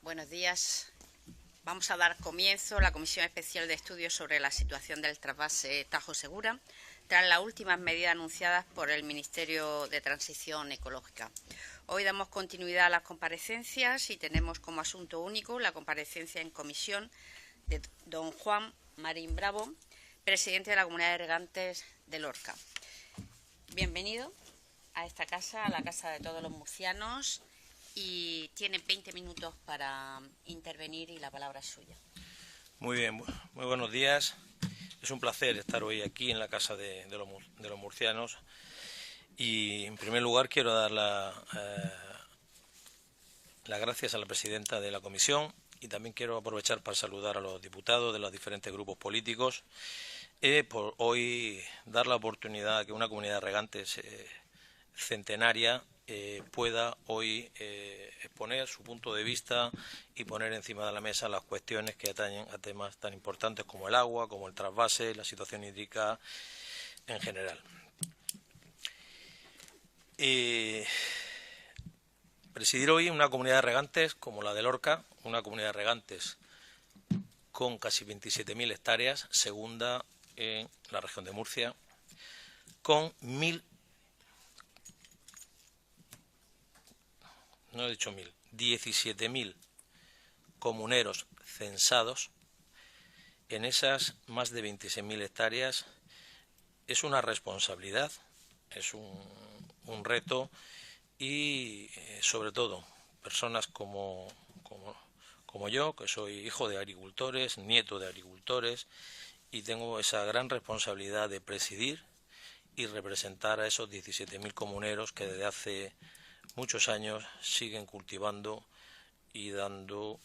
Buenos días. Vamos a dar comienzo a la Comisión Especial de Estudios sobre la situación del trasvase Tajo Segura, tras las últimas medidas anunciadas por el Ministerio de Transición Ecológica. Hoy damos continuidad a las comparecencias y tenemos como asunto único la comparecencia en comisión de don Juan Marín Bravo, presidente de la Comunidad de Regantes de Lorca. Bienvenido a esta casa, a la casa de todos los murcianos, y tiene 20 minutos para intervenir y la palabra es suya. Muy bien, muy buenos días. Es un placer estar hoy aquí en la casa de los murcianos y en primer lugar quiero dar las gracias a la presidenta de la comisión y también quiero aprovechar para saludar a los diputados de los diferentes grupos políticos por hoy dar la oportunidad a que una comunidad de regantes centenaria pueda hoy exponer su punto de vista y poner encima de la mesa las cuestiones que atañen a temas tan importantes como el agua, como el trasvase, la situación hídrica en general. Presidir hoy una comunidad de regantes como la de Lorca, una comunidad de regantes con casi 27.000 hectáreas, segunda en la región de Murcia, con 17.000 comuneros censados. En esas más de 26.000 hectáreas es una responsabilidad, es un reto y sobre todo personas como yo, que soy hijo de agricultores, nieto de agricultores y tengo esa gran responsabilidad de presidir y representar a esos 17.000 comuneros que desde hace muchos años siguen cultivando y dando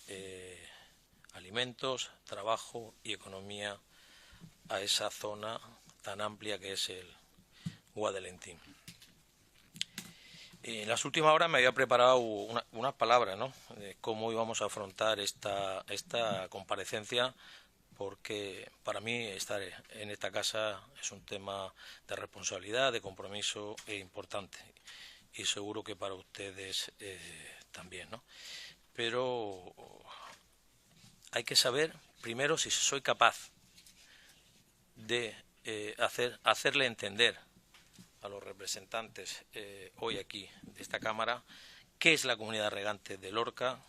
alimentos, trabajo y economía a esa zona tan amplia que es el Guadalentín. En las últimas horas me había preparado unas palabras, ¿no?, de cómo íbamos a afrontar esta comparecencia, porque para mí estar en esta casa es un tema de responsabilidad, de compromiso e importante. Y seguro que para ustedes también, ¿no? Pero hay que saber primero si soy capaz de hacerle entender a los representantes hoy aquí de esta Cámara qué es la comunidad regante de Lorca,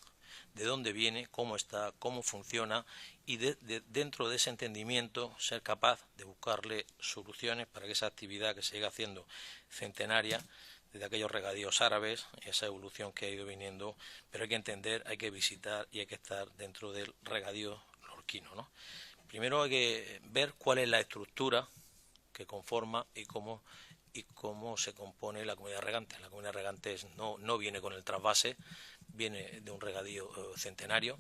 de dónde viene, cómo está, cómo funciona y dentro de ese entendimiento ser capaz de buscarle soluciones para que esa actividad que se siga haciendo centenaria, desde aquellos regadíos árabes, esa evolución que ha ido viniendo, pero hay que entender, hay que visitar y hay que estar dentro del regadío lorquino, ¿no? Primero hay que ver cuál es la estructura que conforma y cómo se compone la comunidad regante. La comunidad regante no viene con el trasvase, viene de un regadío centenario,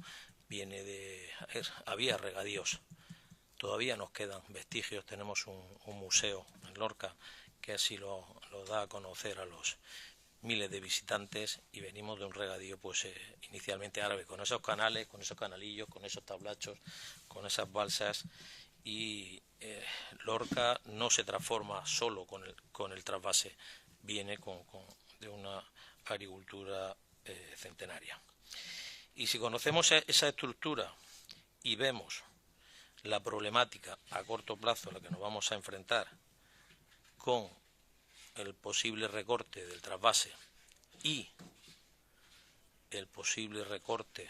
había regadíos, todavía nos quedan vestigios, tenemos un museo en Lorca que así lo da a conocer a los miles de visitantes y venimos de un regadío pues inicialmente árabe, con esos canales, con esos canalillos, con esos tablachos, con esas balsas y Lorca no se transforma solo con el trasvase, viene de una agricultura centenaria. Y si conocemos esa estructura y vemos la problemática a corto plazo a la que nos vamos a enfrentar con el posible recorte del trasvase y el posible recorte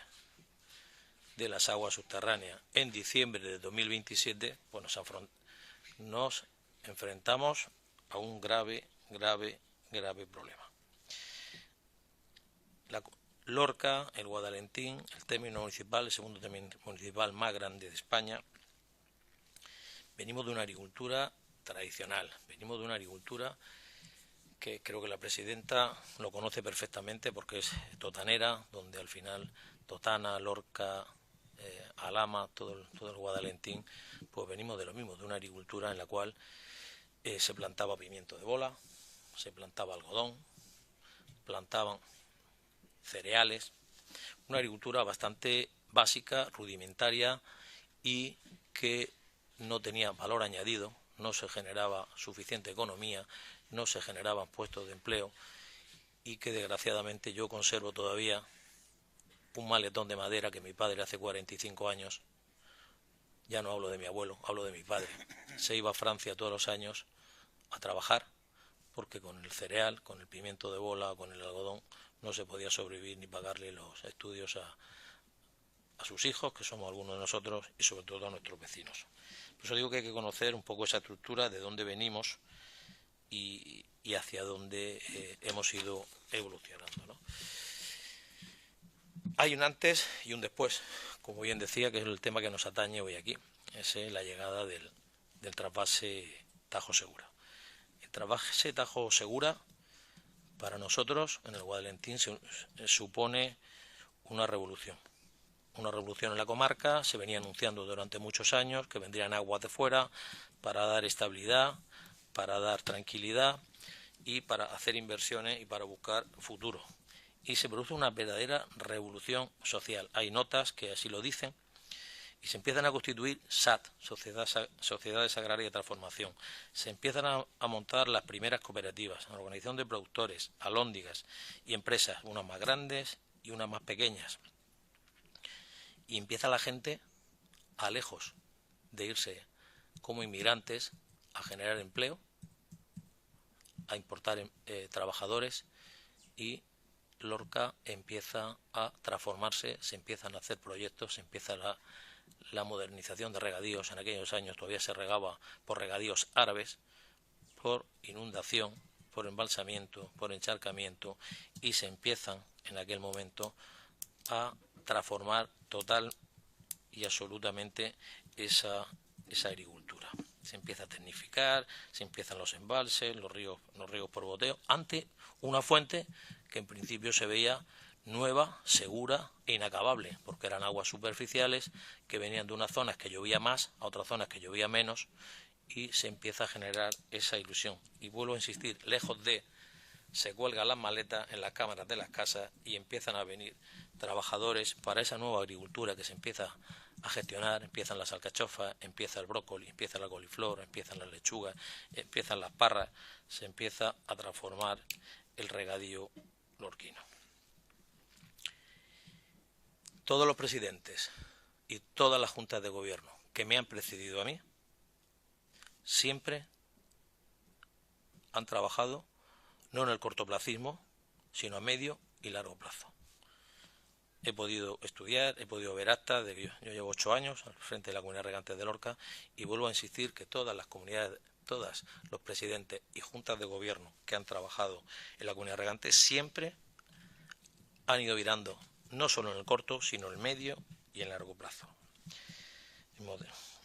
de las aguas subterráneas en diciembre de 2027, pues nos enfrentamos a un grave problema. Lorca, el Guadalentín, el término municipal, el segundo término municipal más grande de España, venimos de una agricultura tradicional, venimos de una agricultura que creo que la presidenta lo conoce perfectamente porque es totanera, donde al final Totana, Lorca, Alhama, todo el Guadalentín, pues venimos de lo mismo, de una agricultura en la cual se plantaba pimiento de bola, se plantaba algodón, plantaban cereales, una agricultura bastante básica, rudimentaria y que no tenía valor añadido, no se generaba suficiente economía, no se generaban puestos de empleo y que desgraciadamente yo conservo todavía un maletón de madera que mi padre hace 45 años, ya no hablo de mi abuelo, hablo de mi padre, se iba a Francia todos los años a trabajar, porque con el cereal, con el pimiento de bola, con el algodón, no se podía sobrevivir ni pagarle los estudios a sus hijos, que somos algunos de nosotros, y sobre todo a nuestros vecinos. Por eso digo que hay que conocer un poco esa estructura, de dónde venimos y hacia dónde hemos ido evolucionando, ¿no? Hay un antes y un después, como bien decía, que es el tema que nos atañe hoy aquí. Es la llegada del trasvase Tajo Segura. El trasvase Tajo Segura, para nosotros, en el Guadalentín, supone una revolución. Una revolución en la comarca. Se venía anunciando durante muchos años que vendrían aguas de fuera para dar estabilidad, para dar tranquilidad y para hacer inversiones y para buscar futuro. Y se produce una verdadera revolución social. Hay notas que así lo dicen, y se empiezan a constituir SAT, Sociedades Agrarias de Transformación. Se empiezan a montar las primeras cooperativas, organización de productores, alhóndigas y empresas, unas más grandes y unas más pequeñas. Y empieza la gente, a lejos de irse como inmigrantes, a generar empleo, a importar trabajadores, y Lorca empieza a transformarse, se empiezan a hacer proyectos, se empieza la modernización de regadíos. En aquellos años todavía se regaba por regadíos árabes, por inundación, por embalsamiento, por encharcamiento, y se empiezan en aquel momento a transformar total y absolutamente esa agricultura. Se empieza a tecnificar, se empiezan los embalses, los ríos por goteo, ante una fuente que en principio se veía nueva, segura e inacabable, porque eran aguas superficiales que venían de unas zonas que llovía más a otras zonas que llovía menos, y se empieza a generar esa ilusión. Y vuelvo a insistir, lejos de se cuelgan las maletas en las cámaras de las casas y empiezan a venir trabajadores para esa nueva agricultura que se empieza a gestionar. Empiezan las alcachofas, empieza el brócoli, empieza la coliflor, empiezan las lechugas, empiezan las parras, se empieza a transformar el regadío lorquino. Todos los presidentes y todas las juntas de gobierno que me han precedido a mí siempre han trabajado no en el cortoplacismo, sino a medio y largo plazo. He podido estudiar, he podido ver actas, yo llevo 8 años al frente de la Comunidad de Regantes de Lorca, y vuelvo a insistir que todas las comunidades, todos los presidentes y juntas de gobierno que han trabajado en la Comunidad de Regantes siempre han ido virando, no solo en el corto, sino en el medio y en el largo plazo.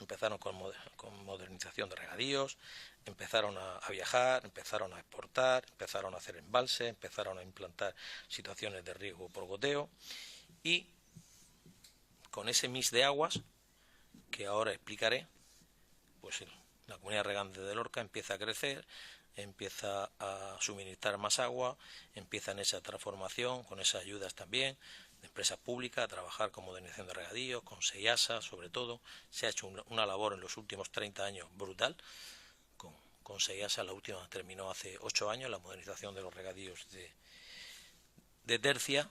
Empezaron con modernización de regadíos, empezaron a viajar, empezaron a exportar, empezaron a hacer embalses, empezaron a implantar situaciones de riego por goteo, y con ese mix de aguas que ahora explicaré, pues la Comunidad de Regantes de Lorca empieza a crecer, empieza a suministrar más agua, empieza en esa transformación, con esas ayudas también de empresas públicas, a trabajar con modernización de regadíos, con SEIASA, sobre todo. Se ha hecho una labor en los últimos 30 años brutal. Con SEIASA, la última terminó hace 8 años, la modernización de los regadíos de tercia,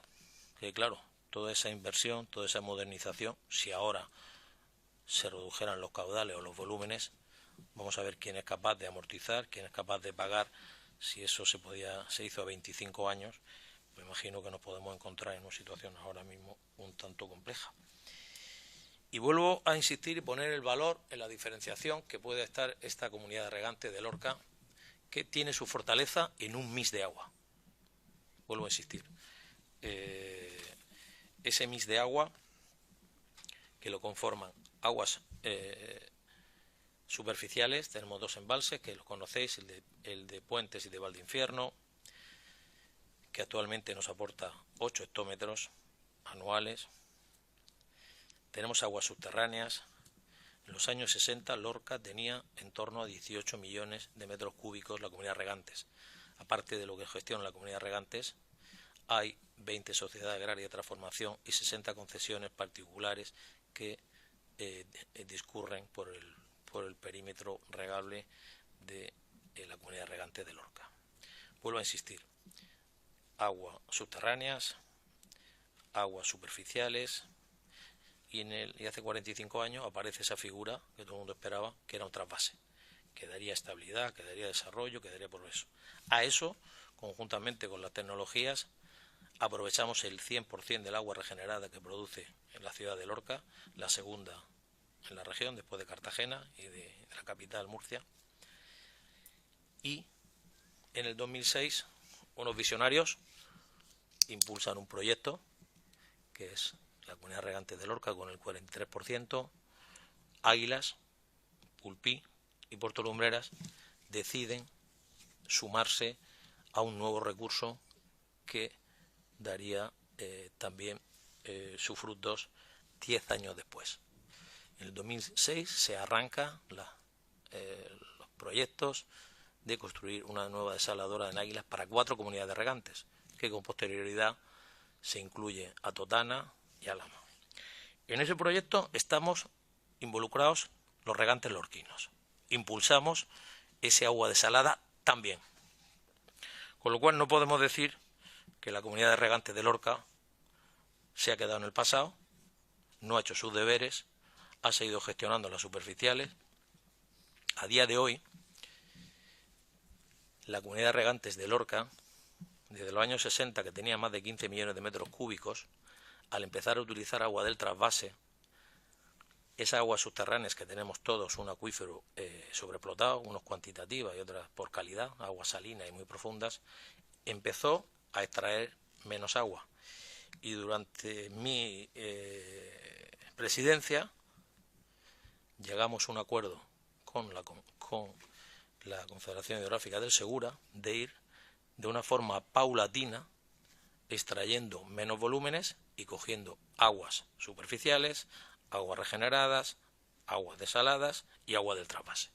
que claro, toda esa inversión, toda esa modernización, si ahora se redujeran los caudales o los volúmenes, vamos a ver quién es capaz de amortizar, quién es capaz de pagar. Si eso se hizo a 25 años, me imagino que nos podemos encontrar en una situación ahora mismo un tanto compleja. Y vuelvo a insistir y poner el valor en la diferenciación que puede estar esta Comunidad de Regantes de Lorca, que tiene su fortaleza en un mix de agua. Vuelvo a insistir. Ese mix de agua que lo conforman aguas superficiales. Tenemos 2 embalses que los conocéis, el de Puentes y de Valdeinfierno, que actualmente nos aporta 8 hectómetros anuales. Tenemos aguas subterráneas. En los años 60 Lorca tenía en torno a 18 millones de metros cúbicos la Comunidad de Regantes. Aparte de lo que gestiona la Comunidad de Regantes, hay 20 sociedades agrarias de transformación y 60 concesiones particulares que discurren por el perímetro regable de la Comunidad de Regantes de Lorca. Vuelvo a insistir, aguas subterráneas, aguas superficiales, y hace 45 años aparece esa figura que todo el mundo esperaba, que era un trasvase, que daría estabilidad, que daría desarrollo, que daría progreso. A eso, conjuntamente con las tecnologías, aprovechamos el 100% del agua regenerada que produce en la ciudad de Lorca, la segunda en la región, después de Cartagena y de la capital, Murcia. Y en el 2006, unos visionarios impulsan un proyecto que es la Comunidad de Regantes de Lorca con el 43%, Águilas, Pulpí y Puerto Lumbreras deciden sumarse a un nuevo recurso que daría también sus frutos 10 años después. En el 2006 se arranca los proyectos de construir una nueva desaladora en Águilas para 4 comunidades de regantes, que con posterioridad se incluye a Totana y Álamo. En ese proyecto estamos involucrados los regantes lorquinos. Impulsamos ese agua desalada también. Con lo cual no podemos decir que la comunidad de regantes de Lorca se ha quedado en el pasado, no ha hecho sus deberes, ha seguido gestionando las superficiales. A día de hoy, la comunidad de regantes de Lorca, desde los años 60, que tenía más de 15 millones de metros cúbicos, al empezar a utilizar agua del trasvase, esas aguas subterráneas que tenemos todos, un acuífero sobreexplotado, unos cuantitativas y otras por calidad, aguas salinas y muy profundas, empezó a extraer menos agua. Y durante mi presidencia llegamos a un acuerdo con la Confederación Hidrográfica del Segura de ir de una forma paulatina extrayendo menos volúmenes y cogiendo aguas superficiales, aguas regeneradas, aguas desaladas y agua del trasvase.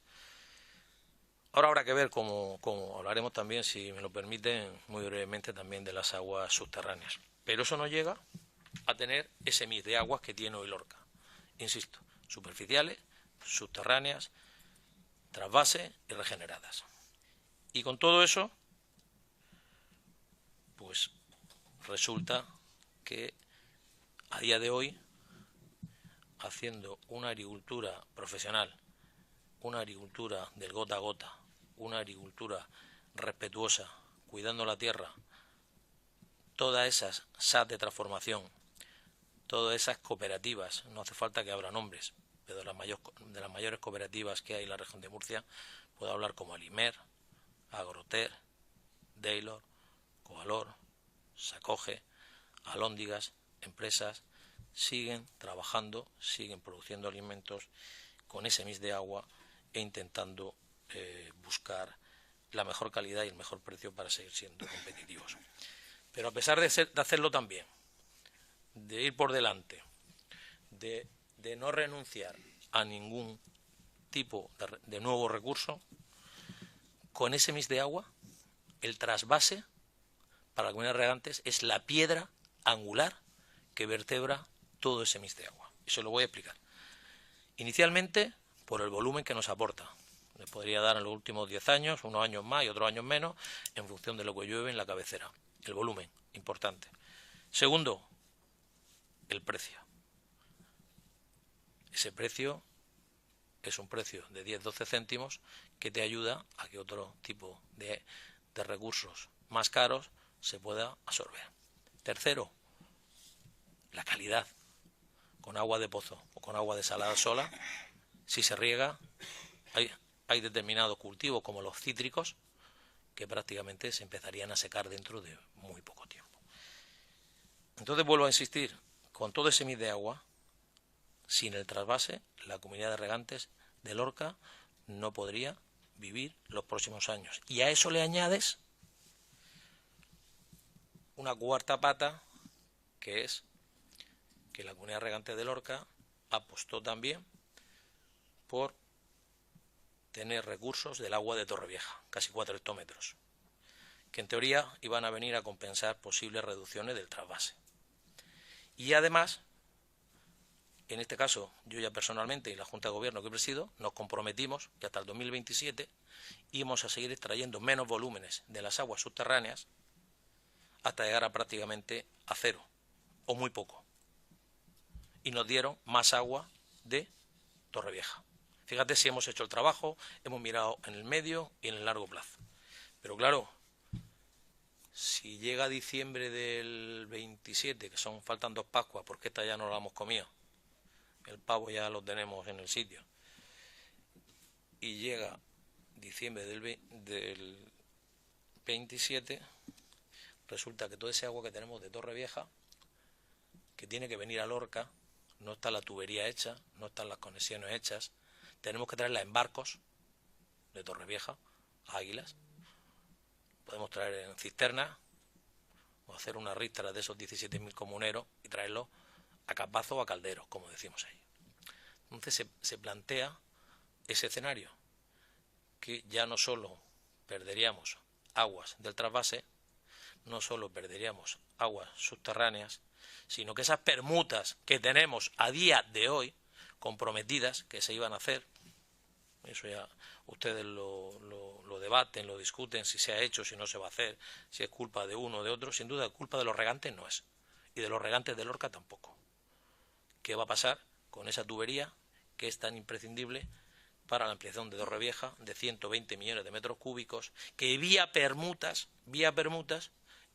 Ahora habrá que ver cómo hablaremos también, si me lo permiten, muy brevemente también de las aguas subterráneas. Pero eso no llega a tener ese mix de aguas que tiene hoy Lorca. Insisto, superficiales, subterráneas, trasvase y regeneradas. Y con todo eso, pues resulta que a día de hoy, haciendo una agricultura profesional, una agricultura del gota a gota, una agricultura respetuosa, cuidando la tierra, todas esas SAT de transformación, todas esas cooperativas, no hace falta que abra nombres, pero de las mayores cooperativas que hay en la región de Murcia, puedo hablar como Alimer, Agroter, Daylor, Covalor, Sacoge, Alhóndigas, empresas, siguen trabajando, siguen produciendo alimentos con ese mix de agua e intentando buscar la mejor calidad y el mejor precio para seguir siendo competitivos. Pero a pesar de hacerlo también, de ir por delante, de no renunciar a ningún tipo de nuevo recurso, con ese mix de agua, el trasvase para la comunidad de regantes es la piedra angular que vertebra todo ese mix de agua. Y se lo voy a explicar. Inicialmente, por el volumen que nos aporta. Les podría dar en los últimos 10 años, unos años más y otros años menos, en función de lo que llueve en la cabecera. El volumen, importante. Segundo, el precio. Ese precio es un precio de 10-12 céntimos que te ayuda a que otro tipo de recursos más caros se pueda absorber. Tercero, la calidad. Con agua de pozo o con agua desalada sola, si se riega, hay determinados cultivos como los cítricos que prácticamente se empezarían a secar dentro de muy poco tiempo. Entonces vuelvo a insistir, con todo ese mix de agua, sin el trasvase, la comunidad de regantes de Lorca no podría vivir los próximos años. Y a eso le añades una cuarta pata, que es que la comunidad de regantes de Lorca apostó también por tener recursos del agua de Torrevieja, casi 4 hectómetros, que en teoría iban a venir a compensar posibles reducciones del trasvase. Y además, en este caso, yo ya personalmente y la Junta de Gobierno que presido, nos comprometimos que hasta el 2027 íbamos a seguir extrayendo menos volúmenes de las aguas subterráneas hasta llegar a prácticamente a cero o muy poco. Y nos dieron más agua de Torrevieja. Fíjate si hemos hecho el trabajo, hemos mirado en el medio y en el largo plazo. Pero claro, si llega diciembre del 27, que faltan 2 Pascuas, porque esta ya no la hemos comido, el pavo ya lo tenemos en el sitio, y llega diciembre del 27, resulta que todo ese agua que tenemos de Torrevieja, que tiene que venir a Lorca, no está la tubería hecha, no están las conexiones hechas, tenemos que traerla en barcos de Torrevieja a Águilas, podemos traer en cisternas o hacer una ristra de esos 17.000 comuneros y traerlos a Capazo o a Calderos, como decimos ahí. Entonces se plantea ese escenario, que ya no solo perderíamos aguas del trasvase, no solo perderíamos aguas subterráneas, sino que esas permutas que tenemos a día de hoy comprometidas, que se iban a hacer, eso ya ustedes lo debaten, lo discuten, si se ha hecho, si no se va a hacer, si es culpa de uno o de otro, sin duda culpa de los regantes no es, y de los regantes de Lorca tampoco. ¿Qué va a pasar con esa tubería que es tan imprescindible para la ampliación de Torrevieja de 120 millones de metros cúbicos, que vía permutas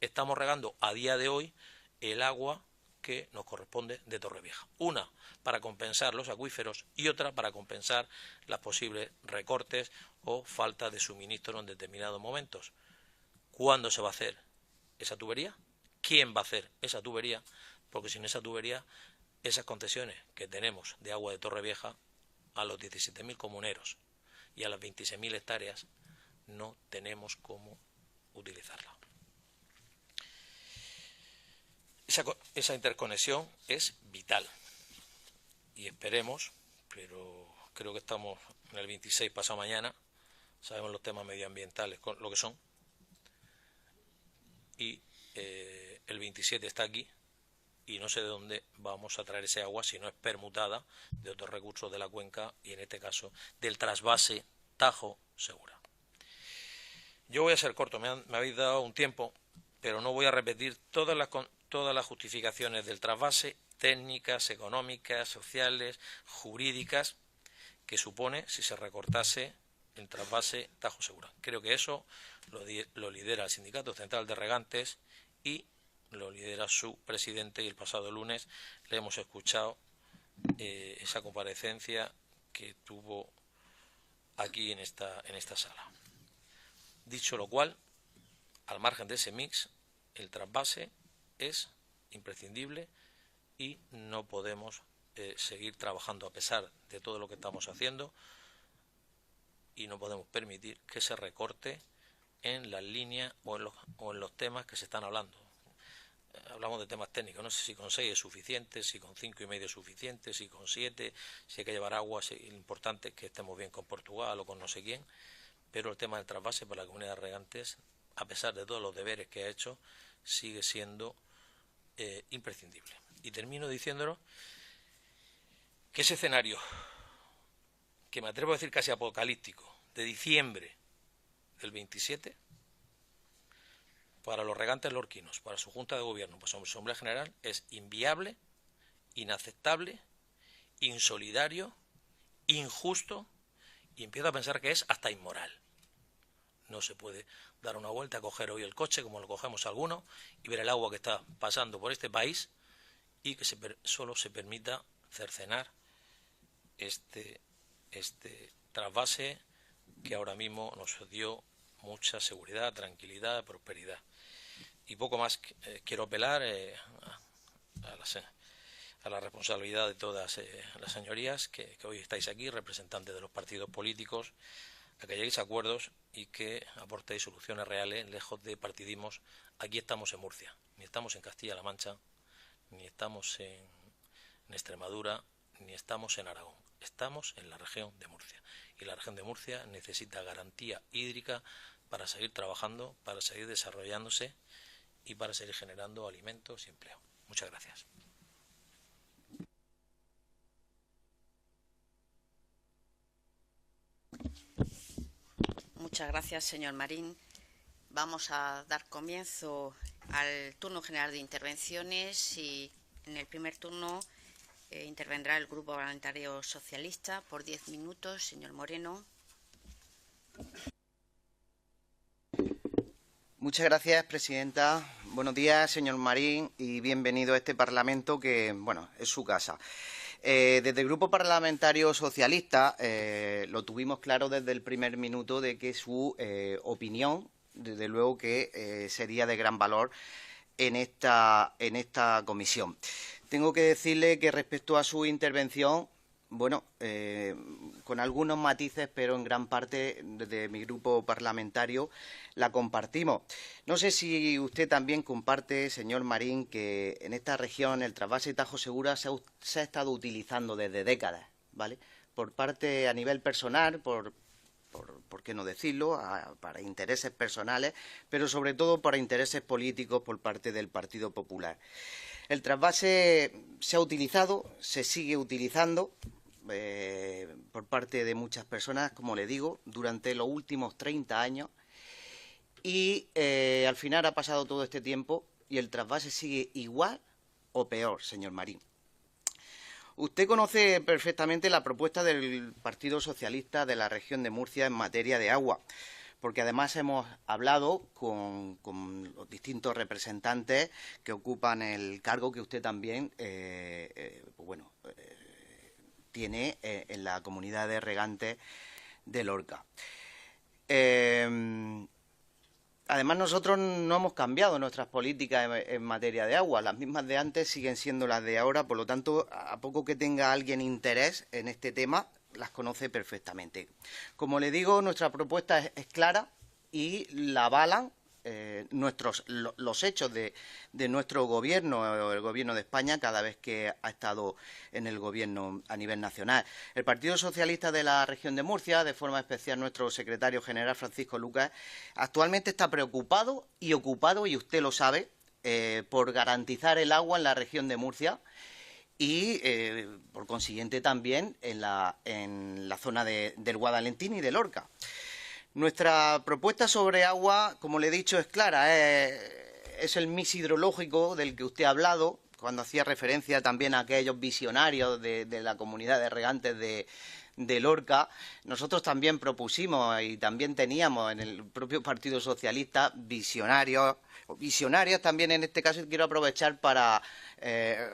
estamos regando a día de hoy el agua que nos corresponde de Torrevieja? Una para compensar los acuíferos y otra para compensar las posibles recortes o falta de suministro en determinados momentos. ¿Cuándo se va a hacer esa tubería? ¿Quién va a hacer esa tubería? Porque sin esa tubería, esas concesiones que tenemos de agua de Torrevieja a los 17.000 comuneros y a las 26.000 hectáreas no tenemos cómo utilizarla. Esa interconexión es vital y esperemos, pero creo que estamos en el 26 pasado mañana, sabemos los temas medioambientales lo que son, y el 27 está aquí y no sé de dónde vamos a traer ese agua si no es permutada de otros recursos de la cuenca y en este caso del trasvase Tajo Segura. Yo voy a ser corto, me habéis dado un tiempo, pero no voy a repetir todas las justificaciones del trasvase, técnicas, económicas, sociales, jurídicas, que supone si se recortase el trasvase Tajo Segura. Creo que eso lo lidera el Sindicato Central de Regantes y lo lidera su presidente, y el pasado lunes le hemos escuchado esa comparecencia que tuvo aquí en esta sala. Dicho lo cual, al margen de ese mix, el trasvase es imprescindible y no podemos seguir trabajando a pesar de todo lo que estamos haciendo y no podemos permitir que se recorte en las líneas o en los temas que se están hablando. Hablamos de temas técnicos, no sé si con 6 es suficiente, si con 5,5 es suficiente, si con 7, si hay que llevar agua, lo importante es que estemos bien con Portugal o con no sé quién, pero el tema del trasvase para la comunidad de regantes, a pesar de todos los deberes que ha hecho, sigue siendo imprescindible. Y termino diciéndolo que ese escenario, que me atrevo a decir casi apocalíptico, de diciembre del 27, para los regantes lorquinos, para su Junta de Gobierno, para su Asamblea General, es inviable, inaceptable, insolidario, injusto, y empiezo a pensar que es hasta inmoral. No se puede dar una vuelta, coger hoy el coche, como lo cogemos algunos, y ver el agua que está pasando por este país y que solo se permita cercenar este trasvase que ahora mismo nos dio mucha seguridad, tranquilidad, prosperidad. Y poco más quiero apelar a la responsabilidad de todas las señorías que hoy estáis aquí, representantes de los partidos políticos, a que lleguéis a acuerdos y que aportéis soluciones reales, lejos de partidismos. Aquí estamos en Murcia, ni estamos en Castilla-La Mancha, ni estamos en Extremadura, ni estamos en Aragón. Estamos en la región de Murcia. Y la región de Murcia necesita garantía hídrica para seguir trabajando, para seguir desarrollándose y para seguir generando alimentos y empleo. Muchas gracias. Muchas gracias, señor Marín. Vamos a dar comienzo al turno general de intervenciones y en el primer turno intervendrá el Grupo Parlamentario Socialista por 10 minutos. Señor Moreno. Muchas gracias, presidenta. Buenos días, señor Marín, y bienvenido a este Parlamento que, bueno, es su casa. Desde el Grupo Parlamentario Socialista lo tuvimos claro desde el primer minuto de que su opinión, desde luego que sería de gran valor en esta comisión. Tengo que decirle que respecto a su intervención, bueno, con algunos matices, pero en gran parte desde mi grupo parlamentario la compartimos. No sé si usted también comparte, señor Marín, que en esta región el trasvase Tajo Segura se ha estado utilizando desde décadas, ¿vale? Por parte a nivel personal, por qué no decirlo, para intereses personales, pero sobre todo para intereses políticos por parte del Partido Popular. El trasvase se ha utilizado, se sigue utilizando por parte de muchas personas, como le digo, durante los últimos 30 años y al final ha pasado todo este tiempo y el trasvase sigue igual o peor, señor Marín. Usted conoce perfectamente la propuesta del Partido Socialista de la región de Murcia en materia de agua, porque además hemos hablado con los distintos representantes que ocupan el cargo que usted también, tiene en la comunidad de regantes de Lorca. Además, nosotros no hemos cambiado nuestras políticas en materia de agua. Las mismas de antes siguen siendo las de ahora. Por lo tanto, a poco que tenga alguien interés en este tema, las conoce perfectamente. Como le digo, nuestra propuesta es clara y la avalan los hechos de nuestro gobierno, el gobierno de España, cada vez que ha estado en el gobierno a nivel nacional. El Partido Socialista de la región de Murcia, de forma especial nuestro secretario general Francisco Lucas, actualmente está preocupado y ocupado, y usted lo sabe, por garantizar el agua en la región de Murcia y, por consiguiente, también en la zona del Guadalentín y de Lorca. Nuestra propuesta sobre agua, como le he dicho, es clara. Es el mix hidrológico del que usted ha hablado, cuando hacía referencia también a aquellos visionarios de la comunidad de regantes de Lorca. Nosotros también propusimos y también teníamos en el propio Partido Socialista visionarios también en este caso, y quiero aprovechar para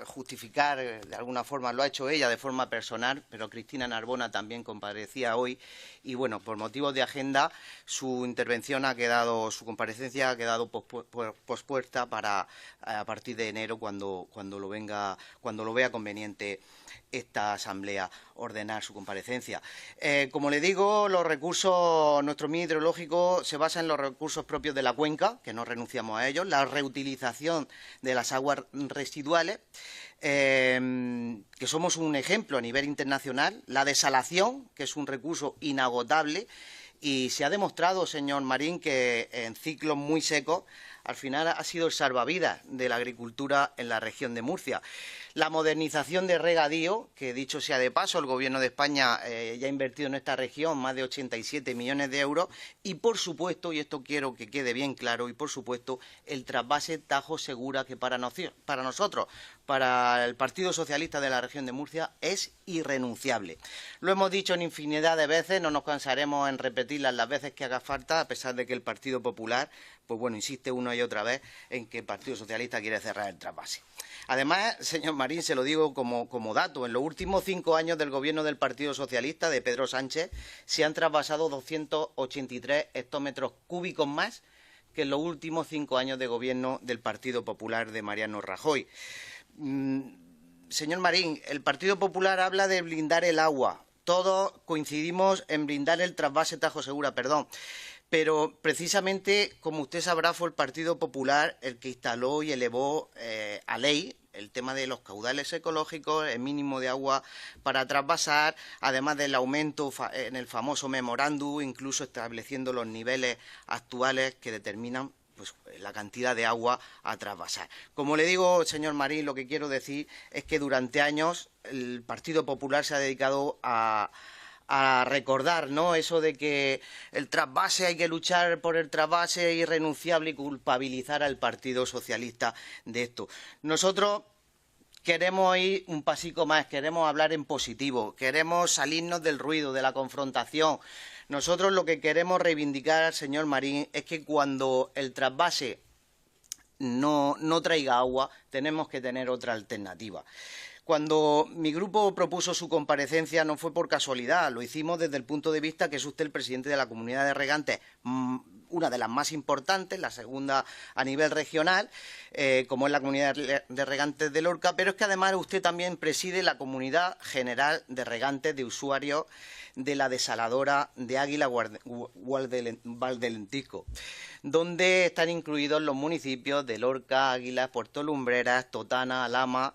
justificar, de alguna forma lo ha hecho ella de forma personal, pero Cristina Narbona también comparecía hoy y bueno, por motivos de agenda su comparecencia ha quedado pospuesta para a partir de enero cuando lo vea conveniente esta asamblea ordenar su comparecencia. Como le digo, nuestro mix hidrológico se basa en los recursos propios de la cuenca, que no renunciamos a ellos, la reutilización de las aguas residuales, que somos un ejemplo a nivel internacional, la desalación, que es un recurso inagotable, y se ha demostrado, señor Marín, que en ciclos muy secos al final ha sido el salvavidas de la agricultura en la región de Murcia. La modernización de regadío, que dicho sea de paso, el Gobierno de España ya ha invertido en esta región más de 87 millones de euros y, por supuesto, y esto quiero que quede bien claro, y por supuesto, el trasvase Tajo Segura, que para nosotros, para el Partido Socialista de la región de Murcia, es irrenunciable. Lo hemos dicho en infinidad de veces, no nos cansaremos en repetirlas las veces que haga falta, a pesar de que el Partido Popular, pues bueno, insiste una y otra vez en que el Partido Socialista quiere cerrar el trasvase. Además, señor Marín, se lo digo como dato, en los últimos 5 años del gobierno del Partido Socialista de Pedro Sánchez se han trasvasado 283 hectómetros cúbicos más que en los últimos 5 años de gobierno del Partido Popular de Mariano Rajoy. Señor Marín, el Partido Popular habla de blindar el agua. Todos coincidimos en blindar el trasvase Tajo Segura, pero precisamente, como usted sabrá, fue el Partido Popular el que instaló y elevó a ley el tema de los caudales ecológicos, el mínimo de agua para trasvasar, además del aumento en el famoso memorándum, incluso estableciendo los niveles actuales que determinan pues la cantidad de agua a trasvasar. Como le digo, señor Marín, lo que quiero decir es que durante años el Partido Popular se ha dedicado a a recordar, ¿no? Eso de que el trasvase hay que luchar por el trasvase es irrenunciable y culpabilizar al Partido Socialista de esto. Nosotros queremos ir un pasico más, queremos hablar en positivo, queremos salirnos del ruido, de la confrontación. Nosotros lo que queremos reivindicar, señor Marín, es que cuando el trasvase no traiga agua, tenemos que tener otra alternativa. Cuando mi grupo propuso su comparecencia no fue por casualidad, lo hicimos desde el punto de vista que es usted el presidente de la Comunidad de Regantes, una de las más importantes, la segunda a nivel regional, como es la Comunidad de Regantes de Lorca, pero es que además usted también preside la Comunidad General de Regantes de Usuarios de la desaladora de Águila Valdelentisco, donde están incluidos los municipios de Lorca, Águila, Puerto Lumbreras, Totana, Alhama,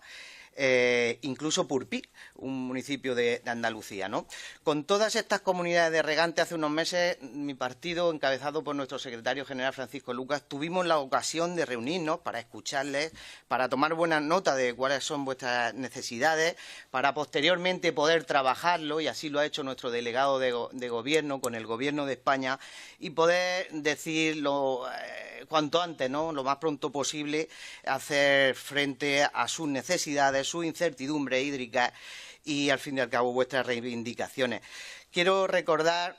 incluso Purpí, un municipio de Andalucía, ¿no? Con todas estas comunidades de regantes, hace unos meses, mi partido, encabezado por nuestro secretario general Francisco Lucas, tuvimos la ocasión de reunirnos para escucharles, para tomar buena nota de cuáles son vuestras necesidades, para posteriormente poder trabajarlo, y así lo ha hecho nuestro delegado de gobierno con el Gobierno de España, y poder decirlo cuanto antes, ¿no? Lo más pronto posible, hacer frente a sus necesidades, su incertidumbre hídrica y, al fin y al cabo, vuestras reivindicaciones. Quiero recordar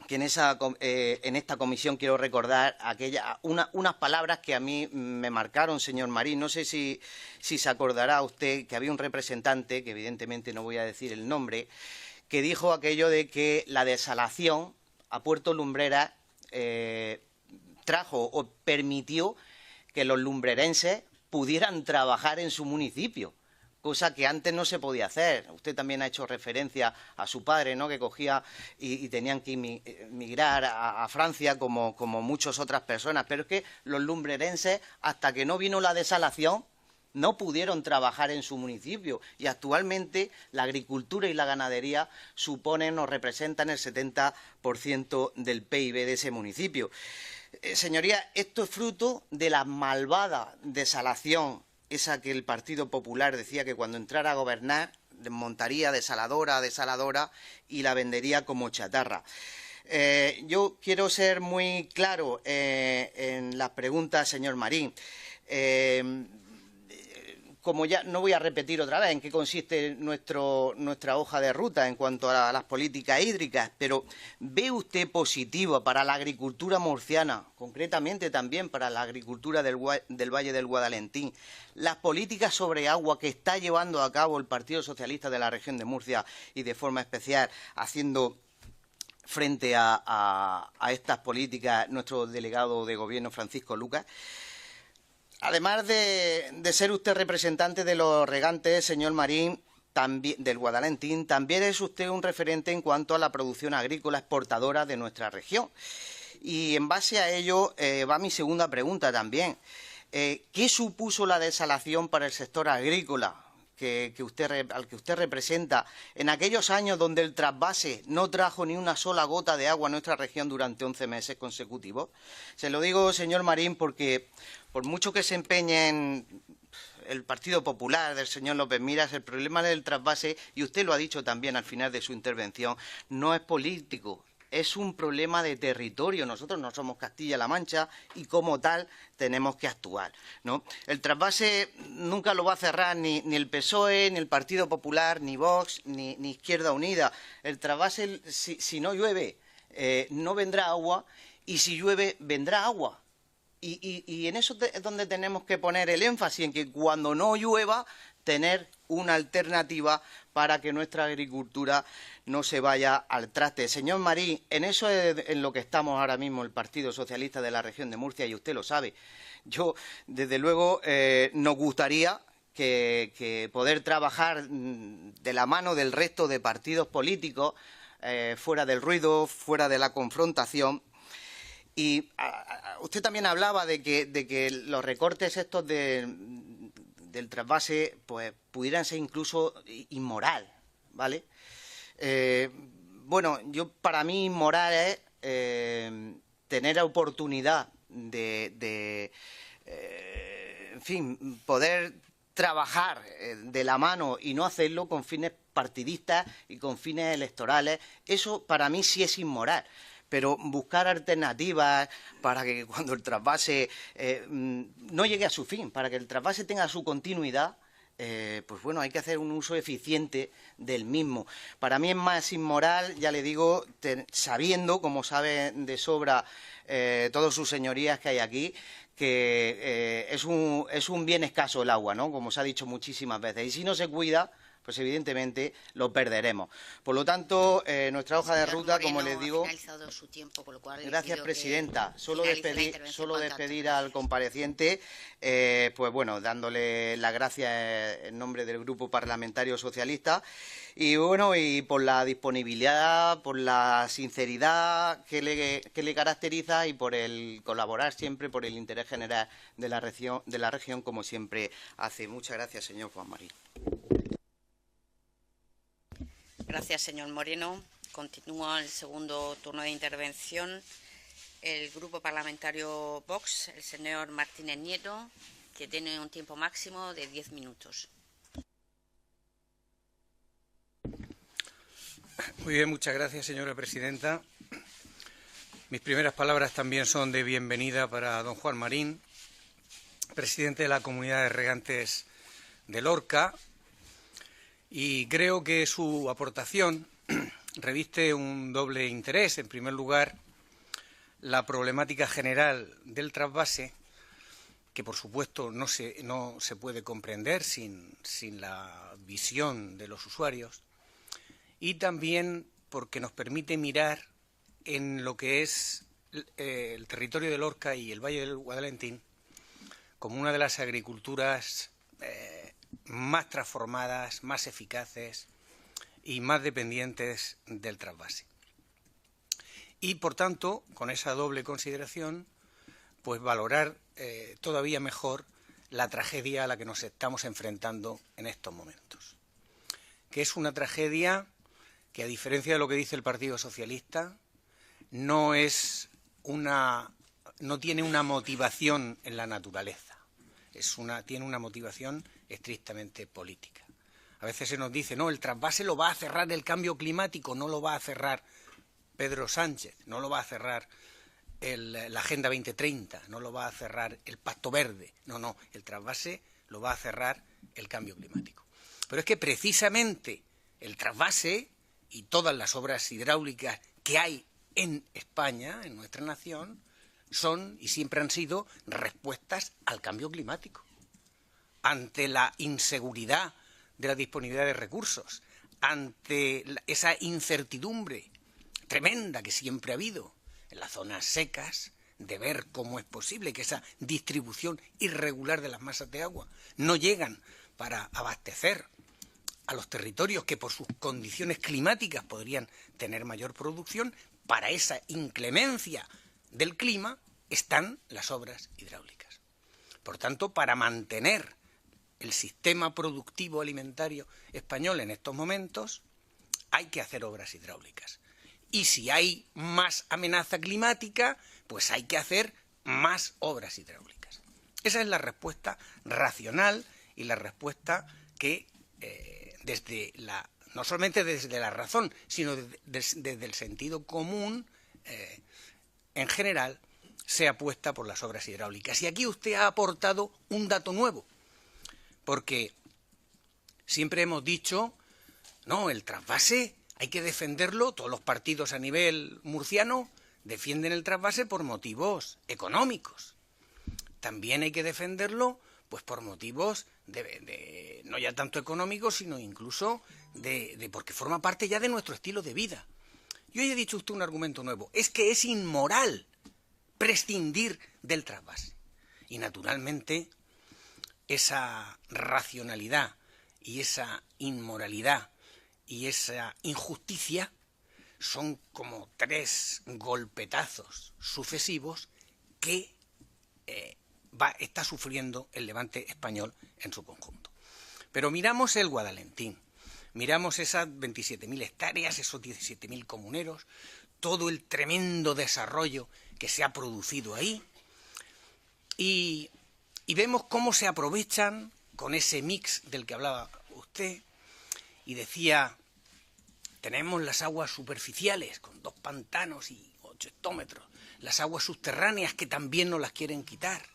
que en esta comisión quiero recordar unas palabras que a mí me marcaron, señor Marín. No sé si se acordará usted que había un representante, que evidentemente no voy a decir el nombre, que dijo aquello de que la desalación a Puerto Lumbreras trajo o permitió que los lumbrerenses pudieran trabajar en su municipio, cosa que antes no se podía hacer. Usted también ha hecho referencia a su padre, ¿no?, que cogía y tenían que emigrar a Francia como muchas otras personas, pero es que los lumbrerenses, hasta que no vino la desalación, no pudieron trabajar en su municipio, y actualmente la agricultura y la ganadería suponen o representan el 70% del PIB de ese municipio. Señorías, esto es fruto de la malvada desalación, esa que el Partido Popular decía que cuando entrara a gobernar desmontaría desaladora a desaladora y la vendería como chatarra. Yo quiero ser muy claro en las preguntas, señor Marín. Como ya no voy a repetir otra vez en qué consiste nuestra hoja de ruta en cuanto a las políticas hídricas, pero ¿ve usted positivo para la agricultura murciana, concretamente también para la agricultura del Valle del Guadalentín, las políticas sobre agua que está llevando a cabo el Partido Socialista de la región de Murcia y de forma especial haciendo frente a estas políticas nuestro delegado de gobierno Francisco Lucas? Además de ser usted representante de los regantes, señor Marín, también del Guadalentín, también es usted un referente en cuanto a la producción agrícola exportadora de nuestra región. Y en base a ello va mi segunda pregunta también. ¿Qué supuso la desalación para el sector agrícola al que usted representa en aquellos años donde el trasvase no trajo ni una sola gota de agua a nuestra región durante 11 meses consecutivos? Se lo digo, señor Marín, porque por mucho que se empeñe en el Partido Popular del señor López Miras, el problema del trasvase, y usted lo ha dicho también al final de su intervención, no es político. Es un problema de territorio. Nosotros no somos Castilla-La Mancha y como tal tenemos que actuar, ¿no? El trasvase nunca lo va a cerrar ni el PSOE, ni el Partido Popular, ni Vox, ni Izquierda Unida. El trasvase, si no llueve, no vendrá agua, y si llueve, vendrá agua. Y en eso es donde tenemos que poner el énfasis, en que cuando no llueva, tener una alternativa para que nuestra agricultura no se vaya al traste. Señor Marín, en eso es en lo que estamos ahora mismo el Partido Socialista de la región de Murcia, y usted lo sabe. Yo, desde luego, nos gustaría que poder trabajar de la mano del resto de partidos políticos, fuera del ruido, fuera de la confrontación. Y usted también hablaba de que los recortes estos del trasvase pues pudieran ser incluso inmoral, ¿vale? Bueno, para mí inmoral es tener la oportunidad en fin, poder trabajar de la mano y no hacerlo con fines partidistas y con fines electorales, eso para mí sí es inmoral. Pero buscar alternativas para que cuando el trasvase no llegue a su fin, para que el trasvase tenga su continuidad, pues bueno, hay que hacer un uso eficiente del mismo. Para mí es más inmoral, ya le digo, sabiendo, como saben de sobra todas sus señorías que hay aquí, que es un bien escaso el agua, ¿no? Como se ha dicho muchísimas veces. Y si no se cuida, pues evidentemente lo perderemos. Por lo tanto, nuestra hoja de ruta, como les digo... Ha finalizado su tiempo, con lo cual Gracias, presidenta. Solo despedir al compareciente, pues bueno, dándole las gracias en nombre del Grupo Parlamentario Socialista y bueno, y por la disponibilidad, por la sinceridad que le caracteriza y por el colaborar siempre, por el interés general de la región como siempre hace. Muchas gracias, señor Juan Marín. Gracias, señor Moreno. Continúa el segundo turno de intervención. El Grupo Parlamentario Vox, el señor Martínez Nieto, que tiene un tiempo máximo de 10 minutos. Muy bien, muchas gracias, señora presidenta. Mis primeras palabras también son de bienvenida para don Juan Marín, presidente de la Comunidad de Regantes de Lorca, y creo que su aportación reviste un doble interés. En primer lugar, la problemática general del trasvase, que por supuesto no se puede comprender sin la visión de los usuarios, y también porque nos permite mirar en lo que es el territorio de Lorca y el Valle del Guadalentín como una de las agriculturas más transformadas, más eficaces y más dependientes del trasvase. Y, por tanto, con esa doble consideración, pues valorar todavía mejor la tragedia a la que nos estamos enfrentando en estos momentos, que es una tragedia que, a diferencia de lo que dice el Partido Socialista, no tiene una motivación en la naturaleza, tiene una motivación estrictamente política. A veces se nos dice, no, el trasvase lo va a cerrar el cambio climático, no lo va a cerrar Pedro Sánchez, no lo va a cerrar la Agenda 2030, no lo va a cerrar el Pacto Verde, no, el trasvase lo va a cerrar el cambio climático. Pero es que precisamente el trasvase y todas las obras hidráulicas que hay en España, en nuestra nación, son y siempre han sido respuestas al cambio climático. Ante la inseguridad de la disponibilidad de recursos, ante esa incertidumbre tremenda que siempre ha habido en las zonas secas, de ver cómo es posible que esa distribución irregular de las masas de agua no llegan para abastecer a los territorios que por sus condiciones climáticas podrían tener mayor producción, para esa inclemencia del clima están las obras hidráulicas. Por tanto, para mantener el sistema productivo alimentario español en estos momentos, hay que hacer obras hidráulicas. Y si hay más amenaza climática, pues hay que hacer más obras hidráulicas. Esa es la respuesta racional y la respuesta que no solamente desde la razón, sino desde el sentido común, en general, se apuesta por las obras hidráulicas. Y aquí usted ha aportado un dato nuevo, porque siempre hemos dicho, no, el trasvase hay que defenderlo, todos los partidos a nivel murciano defienden el trasvase por motivos económicos. También hay que defenderlo pues por motivos no ya tanto económicos, sino incluso porque forma parte ya de nuestro estilo de vida. Y hoy ha dicho usted un argumento nuevo, es que es inmoral prescindir del trasvase. Y naturalmente esa racionalidad y esa inmoralidad y esa injusticia son como tres golpetazos sucesivos que está sufriendo el levante español en su conjunto. Pero miramos el Guadalentín, miramos esas 27.000 hectáreas, esos 17.000 comuneros, todo el tremendo desarrollo que se ha producido ahí, y vemos cómo se aprovechan con ese mix del que hablaba usted y decía, tenemos las aguas superficiales con 2 pantanos y 8 hectómetros, las aguas subterráneas que también nos las quieren quitar,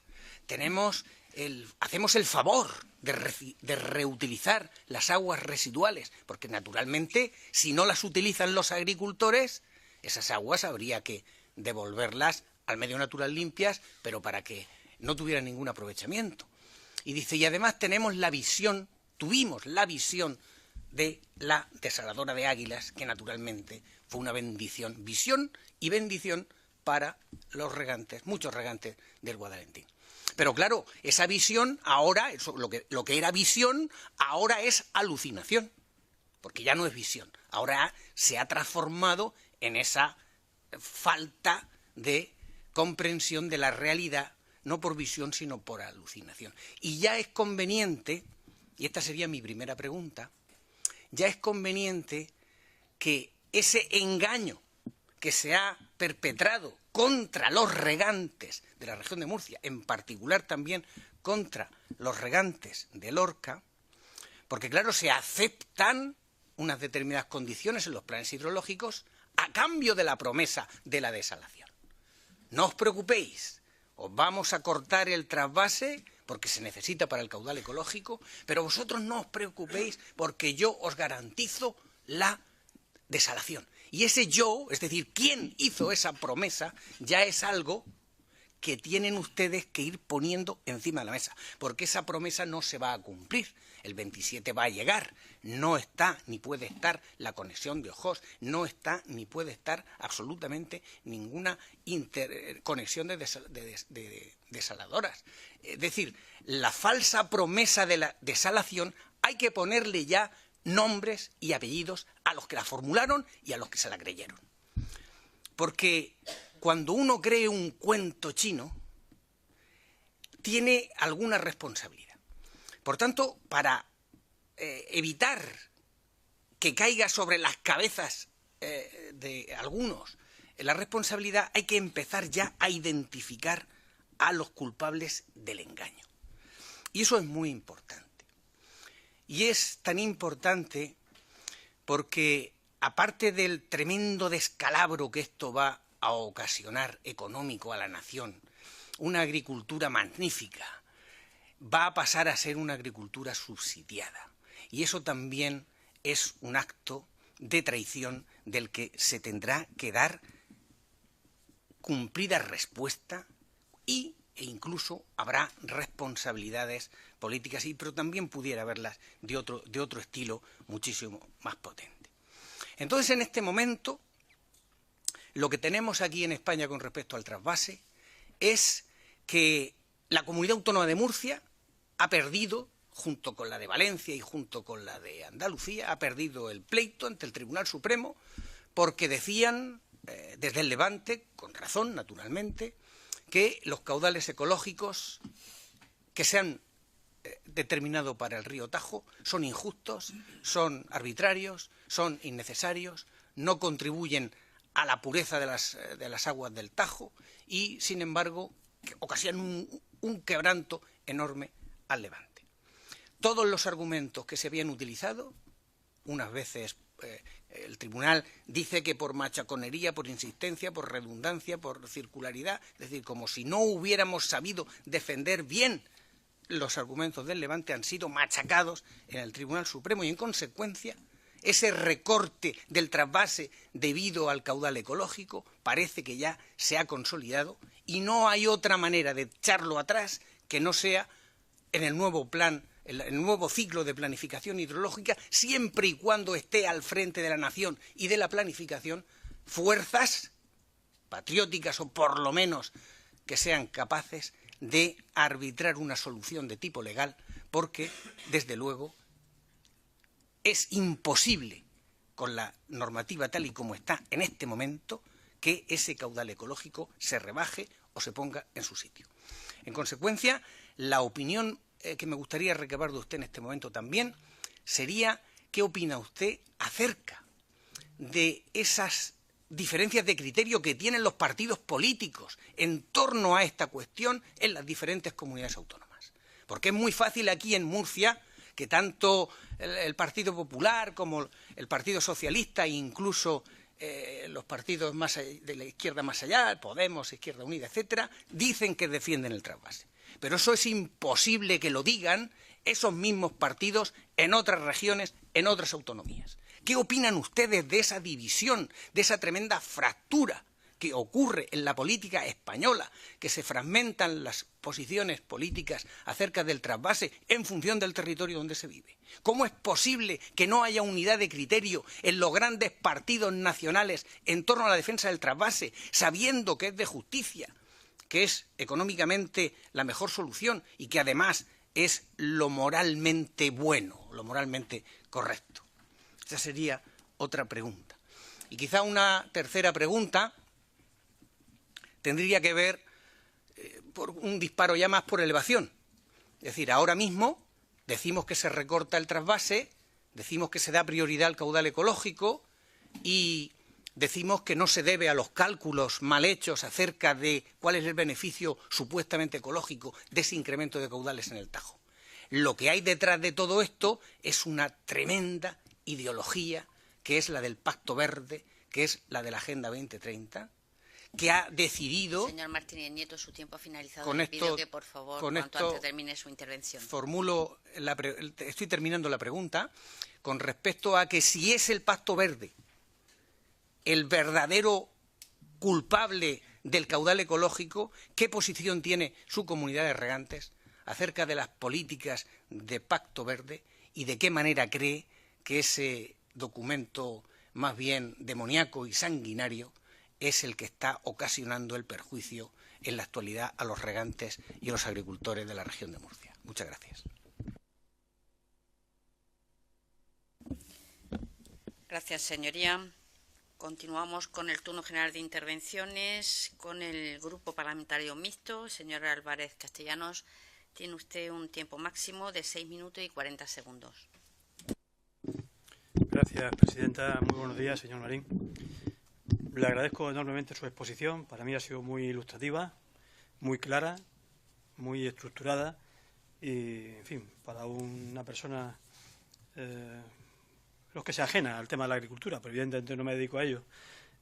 hacemos el favor de reutilizar las aguas residuales, porque naturalmente si no las utilizan los agricultores, esas aguas habría que devolverlas al medio natural limpias, pero para que no tuvieran ningún aprovechamiento. Y dice, y además tuvimos la visión de la desaladora de Águilas, que naturalmente fue una bendición, visión y bendición para los regantes, muchos regantes del Guadalentín. Pero claro, esa visión ahora, lo que era visión, ahora es alucinación, porque ya no es visión, ahora se ha transformado en esa falta de comprensión de la realidad, no por visión, sino por alucinación. Y ya es conveniente, y esta sería mi primera pregunta, ya es conveniente que ese engaño que se ha perpetrado contra los regantes de la región de Murcia, en particular también contra los regantes de Lorca, porque claro, se aceptan unas determinadas condiciones en los planes hidrológicos a cambio de la promesa de la desalación. No os preocupéis, os vamos a cortar el trasvase porque se necesita para el caudal ecológico, pero vosotros no os preocupéis porque yo os garantizo la desalación. Y ese yo, es decir, quién hizo esa promesa, ya es algo que tienen ustedes que ir poniendo encima de la mesa, porque esa promesa no se va a cumplir. El 27 va a llegar, no está ni puede estar la conexión de Ojós, no está ni puede estar absolutamente ninguna interconexión de desaladoras. Es decir, la falsa promesa de la desalación hay que ponerle ya nombres y apellidos a los que la formularon y a los que se la creyeron. Porque cuando uno cree un cuento chino, tiene alguna responsabilidad. Por tanto, para evitar que caiga sobre las cabezas de algunos la responsabilidad, hay que empezar ya a identificar a los culpables del engaño. Y eso es muy importante. Y es tan importante porque, aparte del tremendo descalabro que esto va a ocasionar económico a la nación, una agricultura magnífica va a pasar a ser una agricultura subsidiada. Y eso también es un acto de traición del que se tendrá que dar cumplida respuesta e incluso habrá responsabilidades políticas, pero también pudiera haberlas de otro estilo muchísimo más potente. Entonces, en este momento, lo que tenemos aquí en España con respecto al trasvase es que la Comunidad Autónoma de Murcia ha perdido, junto con la de Valencia y junto con la de Andalucía, ha perdido el pleito ante el Tribunal Supremo porque decían, desde el Levante, con razón, naturalmente, que los caudales ecológicos que se han determinado para el río Tajo son injustos, son arbitrarios, son innecesarios, no contribuyen a la pureza de las aguas del Tajo y, sin embargo, ocasionan un quebranto enorme al Levante. Todos los argumentos que se habían utilizado, unas veces el tribunal dice que por machaconería, por insistencia, por redundancia, por circularidad, es decir, como si no hubiéramos sabido defender bien los argumentos del Levante, han sido machacados en el Tribunal Supremo y, en consecuencia, ese recorte del trasvase debido al caudal ecológico parece que ya se ha consolidado y no hay otra manera de echarlo atrás que no sea en el nuevo plan, el nuevo ciclo de planificación hidrológica, siempre y cuando esté al frente de la nación y de la planificación fuerzas patrióticas o por lo menos que sean capaces de arbitrar una solución de tipo legal, porque desde luego es imposible con la normativa tal y como está en este momento que ese caudal ecológico se rebaje o se ponga en su sitio. En consecuencia, la opinión que me gustaría recabar de usted en este momento también sería qué opina usted acerca de esas diferencias de criterio que tienen los partidos políticos en torno a esta cuestión en las diferentes comunidades autónomas. Porque es muy fácil aquí en Murcia que tanto el Partido Popular como el Partido Socialista e incluso los partidos de la izquierda más allá, Podemos, Izquierda Unida, etcétera, dicen que defienden el trasvase. Pero eso es imposible que lo digan esos mismos partidos en otras regiones, en otras autonomías. ¿Qué opinan ustedes de esa división, de esa tremenda fractura que ocurre en la política española, que se fragmentan las posiciones políticas acerca del trasvase en función del territorio donde se vive? ¿Cómo es posible que no haya unidad de criterio en los grandes partidos nacionales en torno a la defensa del trasvase, sabiendo que es de justicia, que es económicamente la mejor solución y que además es lo moralmente bueno, lo moralmente correcto? Esa sería otra pregunta. Y quizá una tercera pregunta tendría que ver por un disparo ya más por elevación. Es decir, ahora mismo decimos que se recorta el trasvase, decimos que se da prioridad al caudal ecológico y decimos que no se debe a los cálculos mal hechos acerca de cuál es el beneficio supuestamente ecológico de ese incremento de caudales en el Tajo. Lo que hay detrás de todo esto es una tremenda ideología, que es la del Pacto Verde, que es la de la Agenda 2030, que ha decidido... Señor Martínez Nieto, su tiempo ha finalizado. Con Le esto, pido que, por favor, cuanto antes termine su intervención. Estoy terminando la pregunta con respecto a que si es el Pacto Verde el verdadero culpable del caudal ecológico, ¿qué posición tiene su comunidad de regantes acerca de las políticas de Pacto Verde y de qué manera cree que ese documento más bien demoníaco y sanguinario es el que está ocasionando el perjuicio en la actualidad a los regantes y a los agricultores de la región de Murcia? Muchas gracias. Gracias, señoría. Continuamos con el turno general de intervenciones con el Grupo Parlamentario Mixto. Señor Álvarez Castellanos, tiene usted un tiempo máximo de 6 minutos y 40 segundos. Gracias, presidenta. Muy buenos días, señor Marín. Le agradezco enormemente su exposición. Para mí ha sido muy ilustrativa, muy clara, muy estructurada y, en fin, para una persona los que se ajena al tema de la agricultura, pero evidentemente no me dedico a ello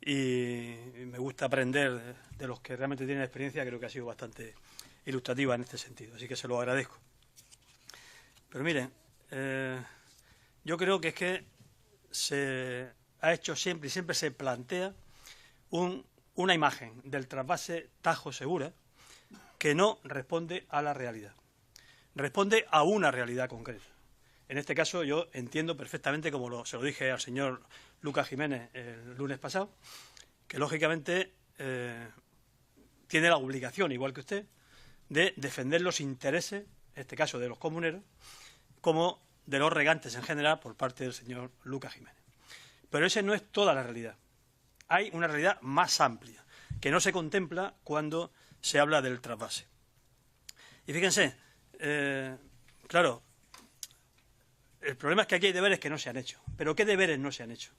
y me gusta aprender de los que realmente tienen experiencia. Creo que ha sido bastante ilustrativa en este sentido, así que se lo agradezco. Pero miren, yo creo que es que se ha hecho siempre y siempre se plantea una imagen del trasvase Tajo Segura que no responde a la realidad, responde a una realidad concreta. En este caso yo entiendo perfectamente, como se lo dije al señor Lucas Jiménez el lunes pasado, que lógicamente tiene la obligación, igual que usted, de defender los intereses, en este caso de los comuneros, como de los regantes en general por parte del señor Lucas Jiménez. Pero esa no es toda la realidad. Hay una realidad más amplia, que no se contempla cuando se habla del trasvase. Y fíjense, claro, el problema es que aquí hay deberes que no se han hecho. ¿Pero qué deberes no se han hecho?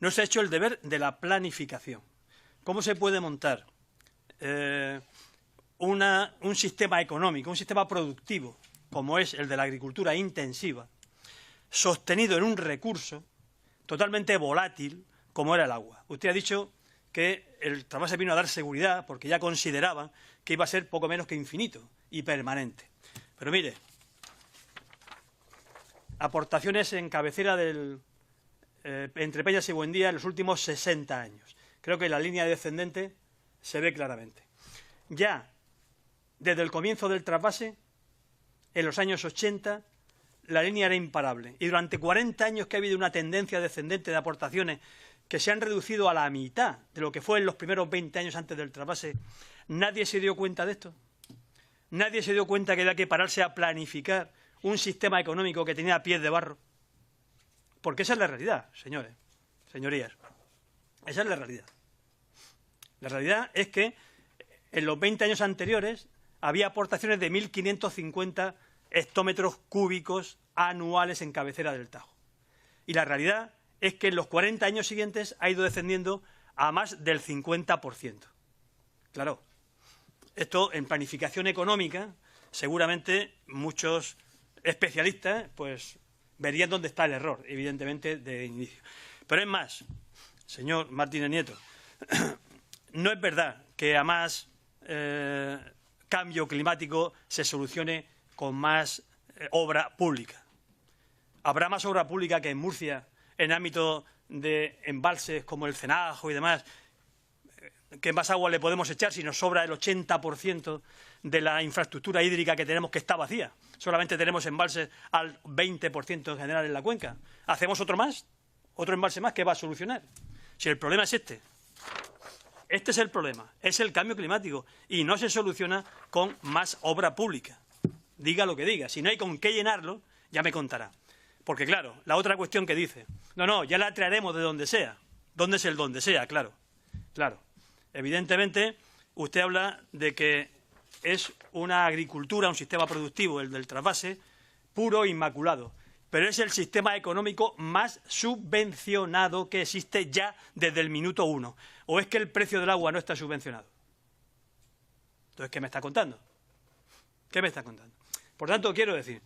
No se ha hecho el deber de la planificación. ¿Cómo se puede montar un sistema económico, un sistema productivo, como es el de la agricultura intensiva, sostenido en un recurso totalmente volátil como era el agua? Usted ha dicho que el trasvase vino a dar seguridad porque ya consideraba que iba a ser poco menos que infinito y permanente. Pero mire, aportaciones en cabecera entre Peñas y Buendía en los últimos 60 años. Creo que la línea descendente se ve claramente. Ya desde el comienzo del trasvase, en los años 80, la línea era imparable. Y durante 40 años que ha habido una tendencia descendente de aportaciones que se han reducido a la mitad de lo que fue en los primeros 20 años antes del trasvase, ¿nadie se dio cuenta de esto? ¿Nadie se dio cuenta que había que pararse a planificar un sistema económico que tenía pies de barro? Porque esa es la realidad, señores, señorías. Esa es la realidad. La realidad es que en los 20 años anteriores había aportaciones de 1.550 hectómetros cúbicos anuales en cabecera del Tajo. Y la realidad es que en los 40 años siguientes ha ido descendiendo a más del 50%. Claro, esto en planificación económica seguramente muchos especialistas pues verían dónde está el error, evidentemente, de inicio. Pero es más, señor Martínez Nieto, no es verdad que a más cambio climático se solucione con más obra pública. Habrá más obra pública que en Murcia, en ámbito de embalses como el Cenajo y demás, que más agua le podemos echar si nos sobra el 80% de la infraestructura hídrica que tenemos, que está vacía. Solamente tenemos embalses al 20% en general en la cuenca. ¿Hacemos otro más? ¿Otro embalse más? ¿Qué va a solucionar? Si el problema es este. Este es el problema, es el cambio climático y no se soluciona con más obra pública. Diga lo que diga, si no hay con qué llenarlo, ya me contará. Porque claro, la otra cuestión que dice, no, ya la traeremos de donde sea. ¿Dónde es el donde sea? Claro. Evidentemente, usted habla de que es una agricultura, un sistema productivo, el del trasvase, puro e inmaculado. Pero es el sistema económico más subvencionado que existe ya desde el minuto 1. ¿O es que el precio del agua no está subvencionado? Entonces, ¿qué me está contando? ¿Qué me está contando? Por tanto, quiero decir,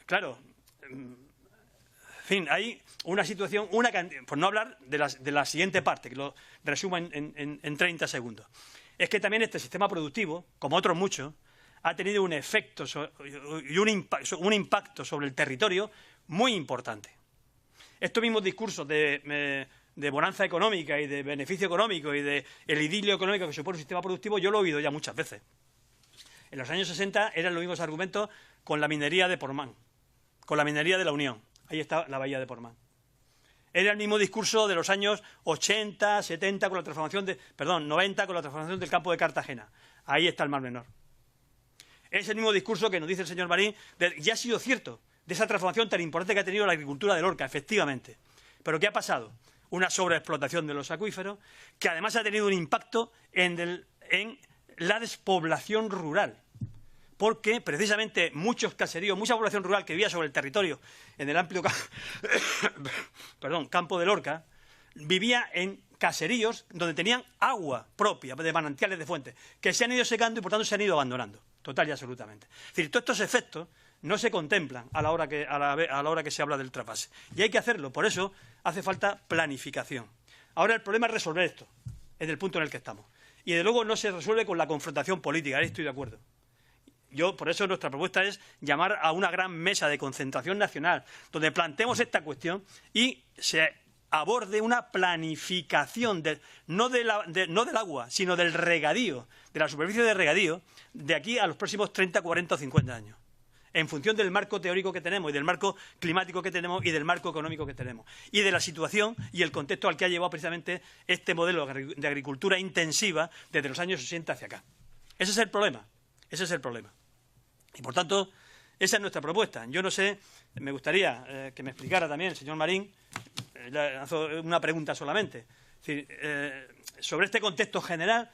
claro, en fin, hay una situación, por no hablar de la siguiente parte, que lo resumo en 30 segundos. Es que también este sistema productivo, como otros muchos, ha tenido un efecto y un impacto sobre el territorio muy importante. Estos mismos discursos de bonanza económica y de beneficio económico y de el idilio económico que supone un sistema productivo, yo lo he oído ya muchas veces. En los años 60 eran los mismos argumentos con la minería de Portmán, con la minería de la Unión. Ahí está la bahía de Portmán. Era el mismo discurso de los años 80, 70 con la transformación 90 con la transformación del campo de Cartagena. Ahí está el Mar Menor. Es el mismo discurso que nos dice el señor Marín, ya ha sido cierto, de esa transformación tan importante que ha tenido la agricultura de Lorca, efectivamente. Pero ¿qué ha pasado? Una sobreexplotación de los acuíferos, que además ha tenido un impacto en la despoblación rural. Porque precisamente muchos caseríos, mucha población rural que vivía sobre el territorio, en el amplio campo de Lorca, vivía en caseríos donde tenían agua propia, de manantiales de fuentes, que se han ido secando y por tanto se han ido abandonando, total y absolutamente. Es decir, todos estos efectos no se contemplan a la hora que se habla del trasvase. Y hay que hacerlo, por eso hace falta planificación. Ahora el problema es resolver esto, en el punto en el que estamos. Y de luego no se resuelve con la confrontación política, ahí estoy de acuerdo. Por eso nuestra propuesta es llamar a una gran mesa de concentración nacional, donde planteemos esta cuestión y se aborde una planificación no del agua, sino del regadío, de la superficie de regadío, de aquí a los próximos 30, 40 o 50 años, en función del marco teórico que tenemos y del marco climático que tenemos y del marco económico que tenemos, y de la situación y el contexto al que ha llevado precisamente este modelo de agricultura intensiva desde los años 60 hacia acá. Ese es el problema. Y, por tanto, esa es nuestra propuesta. Yo no sé, me gustaría que me explicara también el señor Marín, le lanzo una pregunta solamente. Es decir, sobre este contexto general,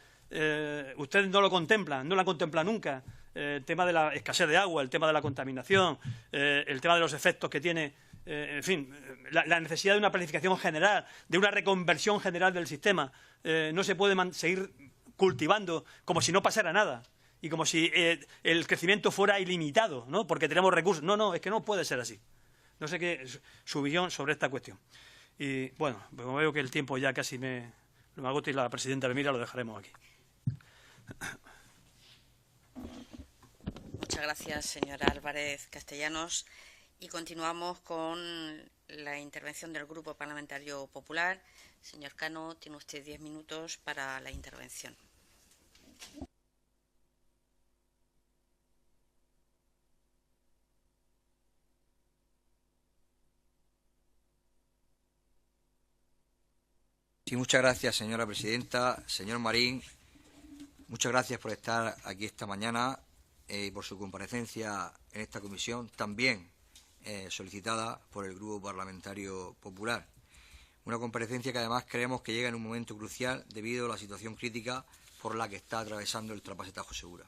ustedes no lo contemplan, no lo han contemplado nunca, el tema de la escasez de agua, el tema de la contaminación, el tema de los efectos que tiene, en fin, la necesidad de una planificación general, de una reconversión general del sistema. No se puede seguir cultivando como si no pasara nada. Y como si el crecimiento fuera ilimitado, ¿no? Porque tenemos recursos. No, es que no puede ser así. No sé qué es su visión sobre esta cuestión. Y bueno, como veo que el tiempo ya casi me agota y la presidenta me mira, lo dejaremos aquí. Muchas gracias, señora Álvarez Castellanos. Y continuamos con la intervención del Grupo Parlamentario Popular. Señor Cano, tiene usted 10 minutos para la intervención. Sí, muchas gracias, señora presidenta. Señor Marín, muchas gracias por estar aquí esta mañana y por su comparecencia en esta comisión, también solicitada por el Grupo Parlamentario Popular. Una comparecencia que además creemos que llega en un momento crucial debido a la situación crítica por la que está atravesando el trasvase Tajo Segura.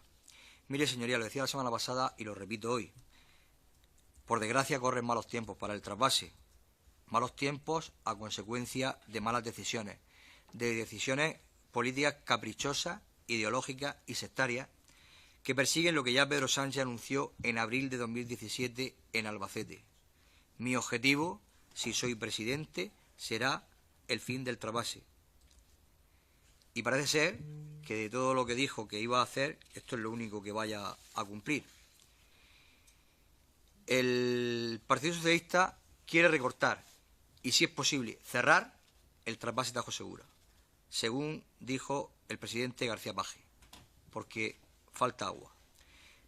Mire, señoría, lo decía la semana pasada y lo repito hoy. Por desgracia corren malos tiempos para el trasvase. Malos tiempos a consecuencia de malas decisiones, de decisiones políticas caprichosas, ideológicas y sectarias que persiguen lo que ya Pedro Sánchez anunció en abril de 2017 en Albacete. Mi objetivo, si soy presidente, será el fin del trasvase. Y parece ser que de todo lo que dijo que iba a hacer, esto es lo único que vaya a cumplir. El Partido Socialista quiere recortar y, si es posible, cerrar el trasvase Tajo Segura, según dijo el presidente García Paje, porque falta agua.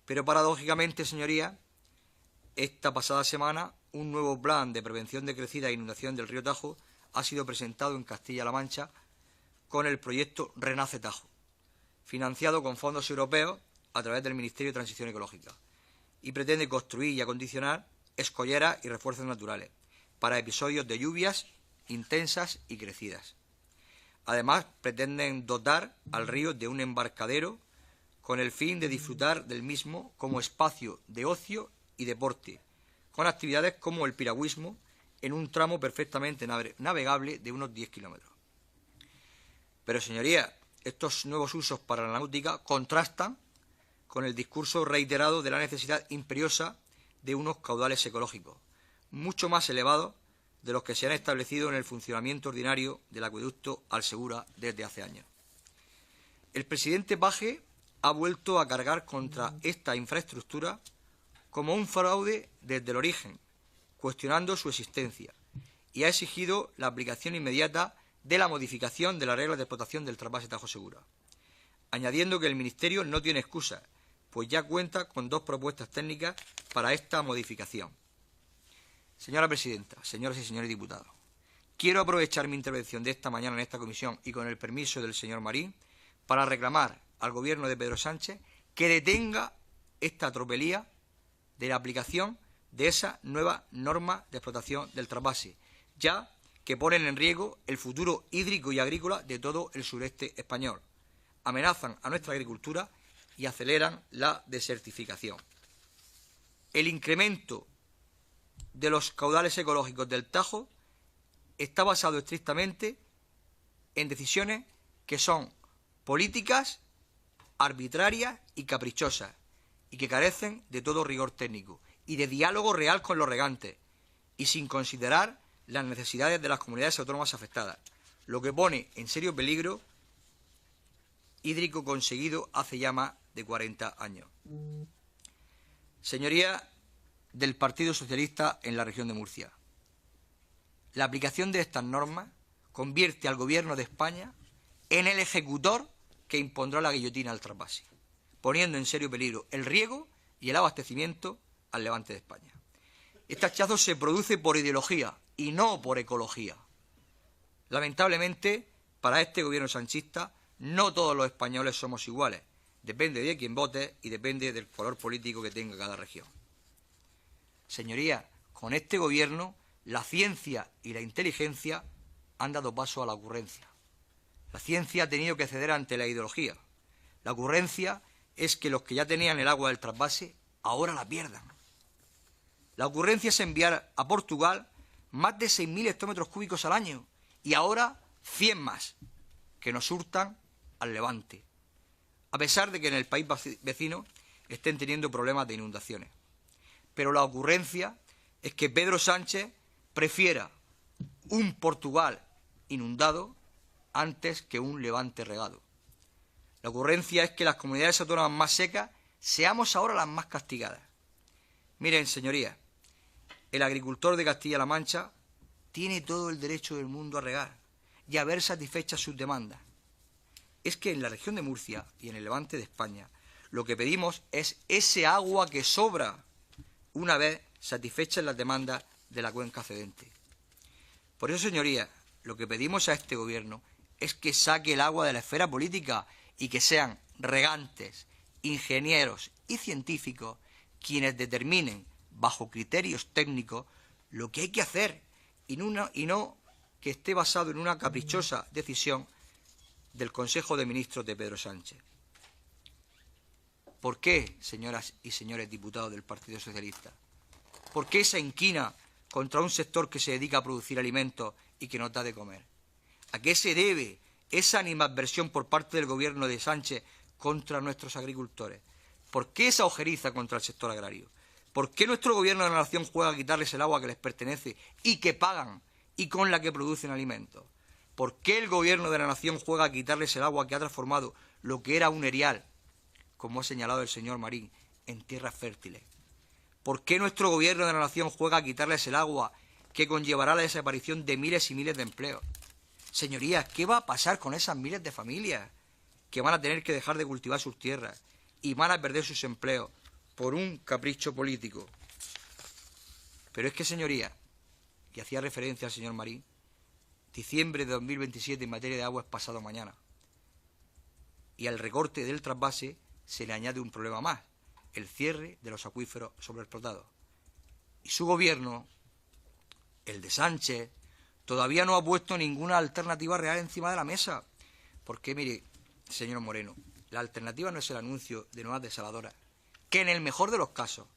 Pero paradójicamente, señorías, esta pasada semana un nuevo plan de prevención de crecida e inundación del río Tajo ha sido presentado en Castilla-La Mancha con el proyecto Renace Tajo, financiado con fondos europeos a través del Ministerio de Transición Ecológica, y pretende construir y acondicionar escolleras y refuerzos naturales para episodios de lluvias intensas y crecidas. Además, pretenden dotar al río de un embarcadero con el fin de disfrutar del mismo como espacio de ocio y deporte, con actividades como el piragüismo en un tramo perfectamente navegable de unos 10 kilómetros. Pero, señorías, estos nuevos usos para la náutica contrastan con el discurso reiterado de la necesidad imperiosa de unos caudales ecológicos, mucho más elevados de los que se han establecido en el funcionamiento ordinario del acueducto Alsegura desde hace años. El presidente Paje ha vuelto a cargar contra esta infraestructura como un fraude desde el origen, cuestionando su existencia, y ha exigido la aplicación inmediata de la modificación de las reglas de explotación del trasvase Tajo Segura, añadiendo que el Ministerio no tiene excusa, pues ya cuenta con 2 propuestas técnicas para esta modificación. Señora presidenta, señoras y señores diputados, quiero aprovechar mi intervención de esta mañana en esta comisión y con el permiso del señor Marín para reclamar al Gobierno de Pedro Sánchez que detenga esta tropelía de la aplicación de esa nueva norma de explotación del trasvase, ya que ponen en riesgo el futuro hídrico y agrícola de todo el sureste español, amenazan a nuestra agricultura y aceleran la desertificación. El incremento de los caudales ecológicos del Tajo está basado estrictamente en decisiones que son políticas, arbitrarias y caprichosas, y que carecen de todo rigor técnico y de diálogo real con los regantes, y sin considerar las necesidades de las comunidades autónomas afectadas, lo que pone en serio peligro hídrico conseguido hace ya más de 40 años. Señorías del Partido Socialista en la región de Murcia, la aplicación de estas normas convierte al Gobierno de España en el ejecutor que impondrá la guillotina al trasvase, poniendo en serio peligro el riego y el abastecimiento al levante de España. Este hachazo se produce por ideología y no por ecología. Lamentablemente, para este Gobierno sanchista, no todos los españoles somos iguales. Depende de quién vote y depende del color político que tenga cada región. Señorías, con este Gobierno, la ciencia y la inteligencia han dado paso a la ocurrencia. La ciencia ha tenido que ceder ante la ideología. La ocurrencia es que los que ya tenían el agua del trasvase ahora la pierdan. La ocurrencia es enviar a Portugal más de 6.000 hectómetros cúbicos al año y ahora 100 más, que nos hurtan al levante, a pesar de que en el país vecino estén teniendo problemas de inundaciones. Pero la ocurrencia es que Pedro Sánchez prefiera un Portugal inundado antes que un levante regado. La ocurrencia es que las comunidades autónomas más secas seamos ahora las más castigadas. Miren, señorías, el agricultor de Castilla-La Mancha tiene todo el derecho del mundo a regar y a ver satisfechas sus demandas. Es que en la región de Murcia y en el levante de España lo que pedimos es ese agua que sobra una vez satisfechas las demandas de la cuenca cedente. Por eso, señorías, lo que pedimos a este Gobierno es que saque el agua de la esfera política y que sean regantes, ingenieros y científicos quienes determinen, bajo criterios técnicos, lo que hay que hacer y no que esté basado en una caprichosa decisión del Consejo de Ministros de Pedro Sánchez. ¿Por qué, señoras y señores diputados del Partido Socialista? ¿Por qué esa inquina contra un sector que se dedica a producir alimentos y que nos da de comer? ¿A qué se debe esa animadversión por parte del Gobierno de Sánchez contra nuestros agricultores? ¿Por qué esa ojeriza contra el sector agrario? ¿Por qué nuestro gobierno de la nación juega a quitarles el agua que les pertenece y que pagan y con la que producen alimentos? ¿Por qué el gobierno de la nación juega a quitarles el agua que ha transformado lo que era un erial, como ha señalado el señor Marín, en tierras fértiles? ¿Por qué nuestro gobierno de la nación juega a quitarles el agua que conllevará la desaparición de miles y miles de empleos? Señorías, ¿qué va a pasar con esas miles de familias que van a tener que dejar de cultivar sus tierras y van a perder sus empleos por un capricho político? Pero es que, señorías, y hacía referencia al señor Marín, diciembre de 2027 en materia de agua es pasado mañana. Y al recorte del trasvase se le añade un problema más, el cierre de los acuíferos sobreexplotados. Y su gobierno, el de Sánchez, todavía no ha puesto ninguna alternativa real encima de la mesa. Porque, mire, señor Moreno, la alternativa no es el anuncio de nuevas desaladoras, que en el mejor de los casos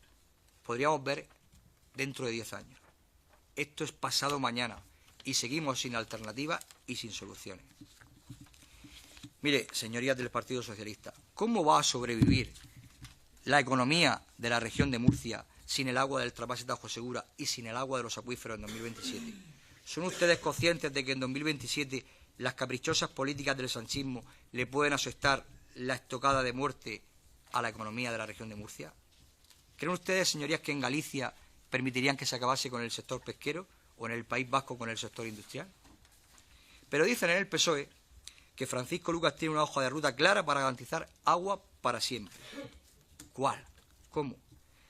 podríamos ver dentro de 10 años. Esto es pasado mañana y seguimos sin alternativa y sin soluciones. Mire, señorías del Partido Socialista, ¿cómo va a sobrevivir la economía de la región de Murcia sin el agua del trasvase Tajo Segura y sin el agua de los acuíferos en 2027? ¿Son ustedes conscientes de que en 2027 las caprichosas políticas del sanchismo le pueden asestar la estocada de muerte a la economía de la región de Murcia? ¿Creen ustedes, señorías, que en Galicia permitirían que se acabase con el sector pesquero o en el País Vasco con el sector industrial? Pero dicen en el PSOE que Francisco Lucas tiene una hoja de ruta clara para garantizar agua para siempre. ¿Cuál? ¿Cómo?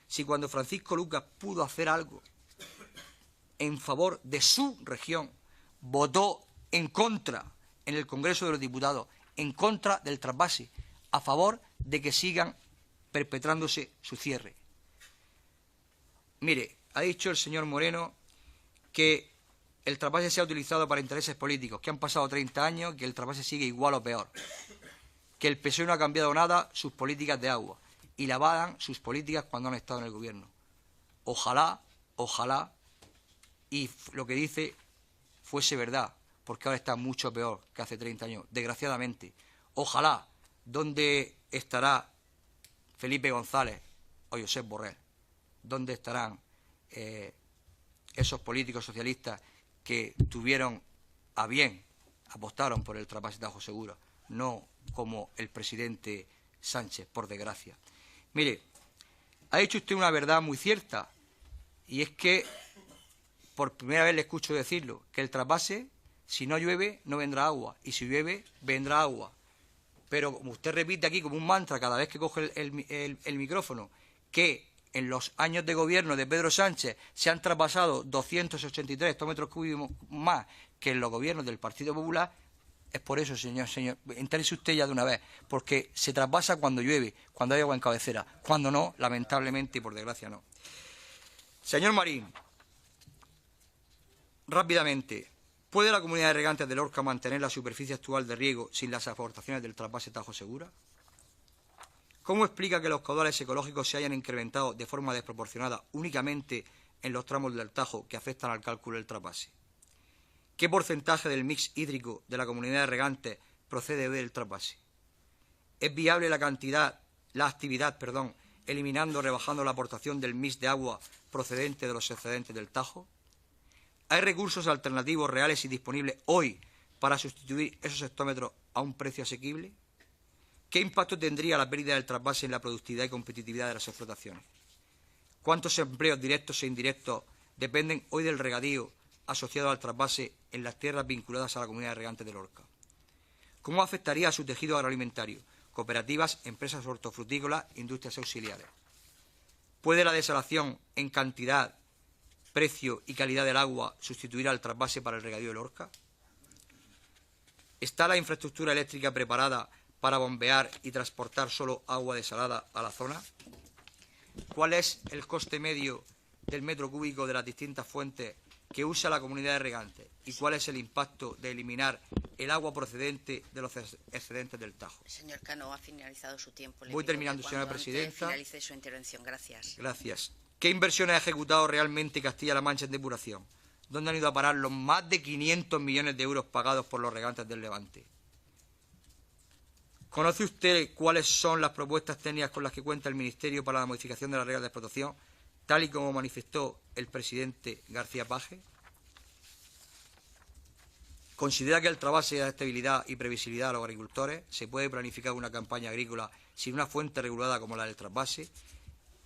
Si cuando Francisco Lucas pudo hacer algo en favor de su región, votó en contra en el Congreso de los Diputados, en contra del trasvase, a favor de que sigan perpetrándose su cierre. Mire, ha dicho el señor Moreno que el trasvase se ha utilizado para intereses políticos, que han pasado 30 años, que el trasvase sigue igual o peor, que el PSOE no ha cambiado nada sus políticas de agua y la avalan sus políticas cuando han estado en el gobierno. Ojalá, ojalá, y lo que dice fuese verdad, porque ahora está mucho peor que hace 30 años, desgraciadamente. Ojalá, ¿dónde estará Felipe González o Josep Borrell? ¿Dónde estarán esos políticos socialistas que tuvieron a bien, apostaron por el trasvase Tajo Segura, no como el presidente Sánchez, por desgracia? Mire, ha dicho usted una verdad muy cierta, y es que por primera vez le escucho decirlo, que el trasvase, si no llueve, no vendrá agua, y si llueve, vendrá agua. Pero como usted repite aquí como un mantra cada vez que coge el micrófono, que en los años de gobierno de Pedro Sánchez se han traspasado 283 hectómetros cúbicos más que en los gobiernos del Partido Popular, es por eso, señor, entérese usted ya de una vez, porque se traspasa cuando llueve, cuando hay agua en cabecera, cuando no, lamentablemente y por desgracia no. Señor Marín, rápidamente, ¿puede la comunidad de regantes de Lorca mantener la superficie actual de riego sin las aportaciones del trasvase Tajo Segura? ¿Cómo explica que los caudales ecológicos se hayan incrementado de forma desproporcionada únicamente en los tramos del Tajo que afectan al cálculo del trasvase? ¿Qué porcentaje del mix hídrico de la comunidad de regantes procede del trasvase? ¿Es viable la actividad, eliminando o rebajando la aportación del mix de agua procedente de los excedentes del Tajo? ¿Hay recursos alternativos reales y disponibles hoy para sustituir esos hectómetros a un precio asequible? ¿Qué impacto tendría la pérdida del trasvase en la productividad y competitividad de las explotaciones? ¿Cuántos empleos directos e indirectos dependen hoy del regadío asociado al trasvase en las tierras vinculadas a la comunidad de regantes de Lorca? ¿Cómo afectaría a su tejido agroalimentario, cooperativas, empresas hortofrutícolas, industrias auxiliares? ¿Puede la desalación en cantidad, precio y calidad del agua sustituir al trasvase para el regadío de Lorca? ¿Está la infraestructura eléctrica preparada para bombear y transportar solo agua desalada a la zona? ¿Cuál es el coste medio del metro cúbico de las distintas fuentes que usa la comunidad de regantes? ¿Y cuál es el impacto de eliminar el agua procedente de los excedentes del Tajo? Señor Cano, ha finalizado su tiempo. Voy terminando, señora presidenta. Finalice su intervención. Gracias. Gracias. ¿Qué inversiones ha ejecutado realmente Castilla-La Mancha en depuración? ¿Dónde han ido a parar los más de 500 millones de euros pagados por los regantes del Levante? ¿Conoce usted cuáles son las propuestas técnicas con las que cuenta el Ministerio para la modificación de las reglas de explotación, tal y como manifestó el presidente García Page? ¿Considera que el trasvase da estabilidad y previsibilidad a los agricultores? ¿Se puede planificar una campaña agrícola sin una fuente regulada como la del trasvase?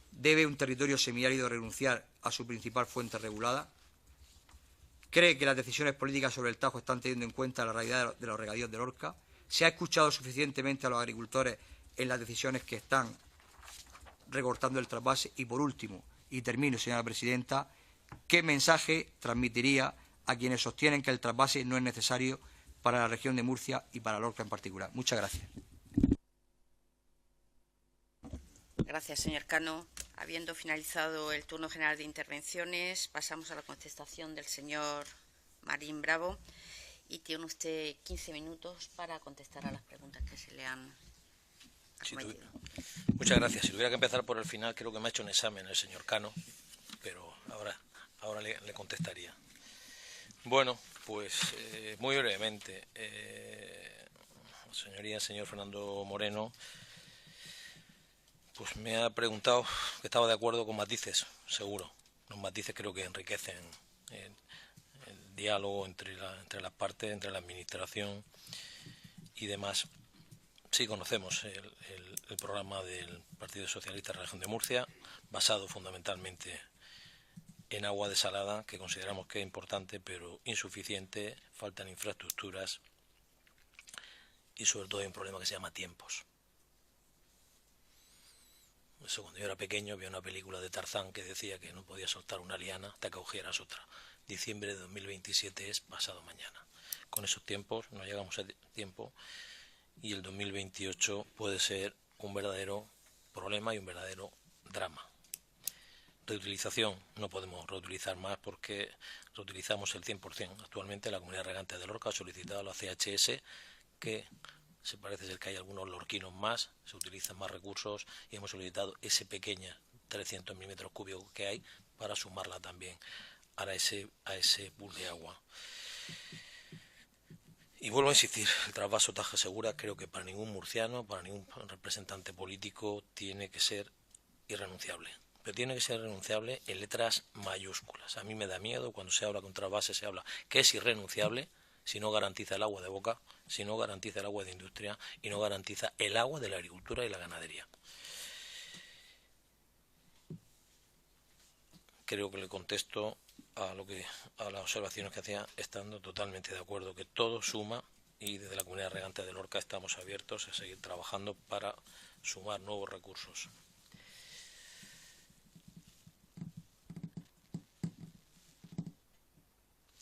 ¿Debe un territorio semiárido renunciar a su principal fuente regulada? ¿Cree que las decisiones políticas sobre el Tajo están teniendo en cuenta la realidad de los regadíos de Lorca? ¿Se ha escuchado suficientemente a los agricultores en las decisiones que están recortando el trasvase? Y por último, y termino, señora presidenta, ¿qué mensaje transmitiría a quienes sostienen que el trasvase no es necesario para la región de Murcia y para Lorca en particular? Muchas gracias. Gracias, señor Cano. Habiendo finalizado el turno general de intervenciones, pasamos a la contestación del señor Marín Bravo. Y tiene usted 15 minutos para contestar a las preguntas que se le han acometido. Muchas gracias. Si tuviera que empezar por el final, creo que me ha hecho un examen el señor Cano, pero ahora le contestaría. Bueno, pues muy brevemente. Señoría, señor Fernando Moreno, pues me ha preguntado que estaba de acuerdo con matices, seguro. Los matices creo que enriquecen el diálogo entre las partes, entre la administración y demás. Sí, conocemos el programa del Partido Socialista de la Región de Murcia, basado fundamentalmente en agua desalada, que consideramos que es importante, pero insuficiente, faltan infraestructuras y sobre todo hay un problema que se llama tiempos. Eso, cuando yo era pequeño, había una película de Tarzán que decía que no podías soltar una liana hasta que cogieras otra. Diciembre de 2027 es pasado mañana. Con esos tiempos no llegamos a tiempo y el 2028 puede ser un verdadero problema y un verdadero drama. Reutilización, no podemos reutilizar más porque reutilizamos el 100%. Actualmente la Comunidad Regante de Lorca ha solicitado a la CHS que se parece ser que hay algunos lorquinos más, se utilizan más recursos y hemos solicitado ese pequeño 300 milímetros cúbicos que hay para sumarla también a ese pool de agua. Y vuelvo a insistir, el trasvaso Tajo Segura creo que para ningún murciano, para ningún representante político tiene que ser irrenunciable. Pero tiene que ser irrenunciable en letras mayúsculas. A mí me da miedo cuando se habla con trasvase, se habla que es irrenunciable si no garantiza el agua de boca, si no garantiza el agua de industria y no garantiza el agua de la agricultura y la ganadería. Creo que le contesto a las observaciones que hacía, estando totalmente de acuerdo que todo suma y desde la Comunidad Regante de Lorca estamos abiertos a seguir trabajando para sumar nuevos recursos.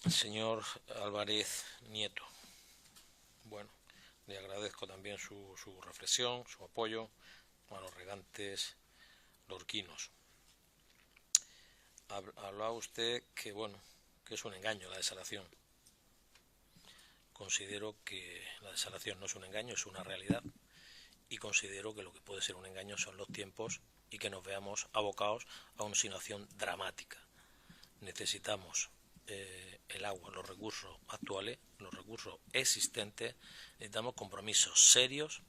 Señor Álvarez Nieto, bueno, le agradezco también su reflexión, su apoyo a los regantes lorquinos. Hablaba usted que, bueno, que es un engaño la desalación. Considero que la desalación no es un engaño, es una realidad. Y considero que lo que puede ser un engaño son los tiempos y que nos veamos abocados a una situación dramática. Necesitamos el agua, los recursos actuales, los recursos existentes, necesitamos compromisos serios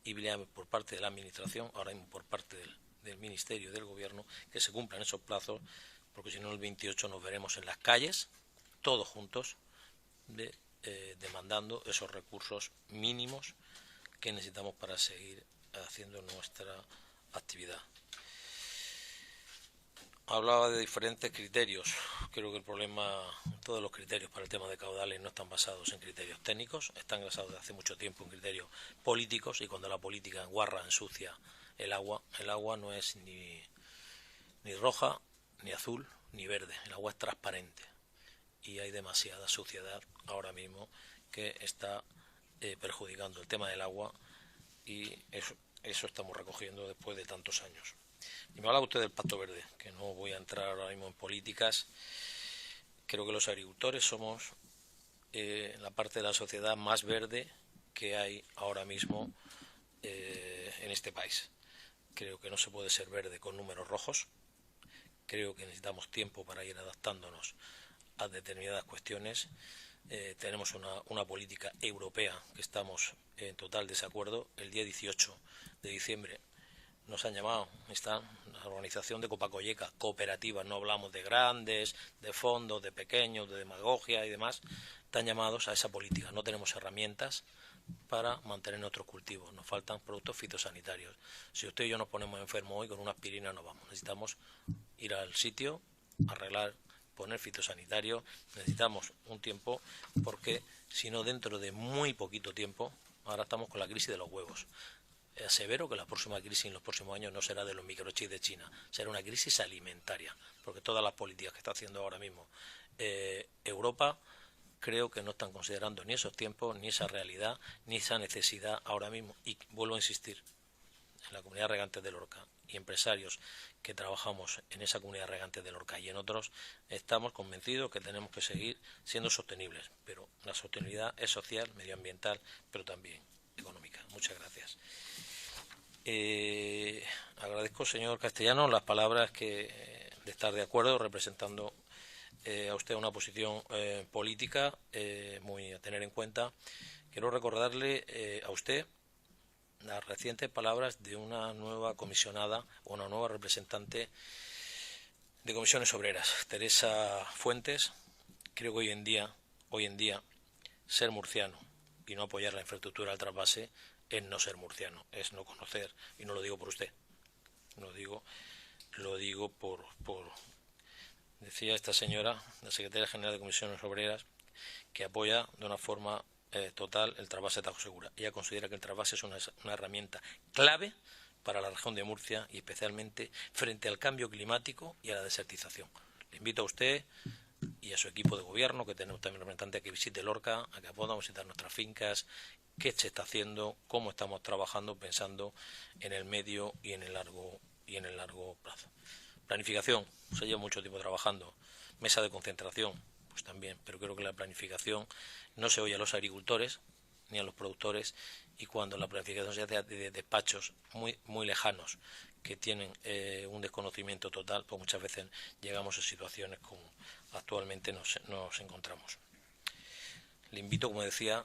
y por parte de la Administración, ahora mismo por parte del Ministerio y del Gobierno, que se cumplan esos plazos, porque si no el 28 nos veremos en las calles, todos juntos, demandando esos recursos mínimos que necesitamos para seguir haciendo nuestra actividad. Hablaba de diferentes criterios. Creo que el problema, todos los criterios para el tema de caudales no están basados en criterios técnicos, están basados desde hace mucho tiempo en criterios políticos, y cuando la política enguarra, ensucia el agua no es ni roja, ni azul, ni verde. El agua es transparente y hay demasiada suciedad ahora mismo que está perjudicando el tema del agua, y eso estamos recogiendo después de tantos años. Y me habla usted del Pacto Verde, que no voy a entrar ahora mismo en políticas. Creo que los agricultores somos la parte de la sociedad más verde que hay ahora mismo en este país. Creo que no se puede ser verde con números rojos. Creo que necesitamos tiempo para ir adaptándonos a determinadas cuestiones. tenemos una política europea que estamos en total desacuerdo. El día 18 de diciembre nos han llamado, está la organización de Copacoyeca, cooperativas, no hablamos de grandes, de fondos, de pequeños, de demagogia y demás, están llamados a esa política. No tenemos herramientas para mantener nuestros cultivos, nos faltan productos fitosanitarios. Si usted y yo nos ponemos enfermos hoy, con una aspirina no vamos, necesitamos ir al sitio, arreglar, poner fitosanitarios, necesitamos un tiempo, porque si no, dentro de muy poquito tiempo, ahora estamos con la crisis de los huevos. Asevero que la próxima crisis en los próximos años no será de los microchips de China, será una crisis alimentaria, porque todas las políticas que está haciendo ahora mismo Europa, creo que no están considerando ni esos tiempos, ni esa realidad, ni esa necesidad ahora mismo. Y vuelvo a insistir, en la comunidad regante de Lorca y empresarios que trabajamos en esa comunidad regante de Lorca y en otros, estamos convencidos que tenemos que seguir siendo sostenibles, pero la sostenibilidad es social, medioambiental, pero también económica. Muchas gracias. Agradezco, señor Castellano, las palabras de estar de acuerdo, representando a usted una posición política muy a tener en cuenta. Quiero recordarle a usted las recientes palabras de una nueva comisionada o una nueva representante de comisiones obreras, Teresa Fuentes. Creo que hoy en día ser murciano y no apoyar la infraestructura del trasvase es no ser murciano, es no conocer, y no lo digo por usted, lo digo por decía esta señora, la secretaria general de Comisiones Obreras, que apoya de una forma total el trasvase Tajo Segura. Ella considera que el trasvase es una herramienta clave para la región de Murcia y especialmente frente al cambio climático y a la desertización. Le invito a usted y a su equipo de gobierno, que tenemos también representantes, a que visite Lorca, a que podamos visitar nuestras fincas, qué se está haciendo, cómo estamos trabajando, pensando en el medio y en el largo plazo. Planificación, se lleva mucho tiempo trabajando. Mesa de concentración, pues también, pero creo que la planificación no se oye a los agricultores ni a los productores, y cuando la planificación se hace de despachos muy lejanos que tienen un desconocimiento total, pues muchas veces llegamos a situaciones como actualmente nos encontramos. Le invito, como decía,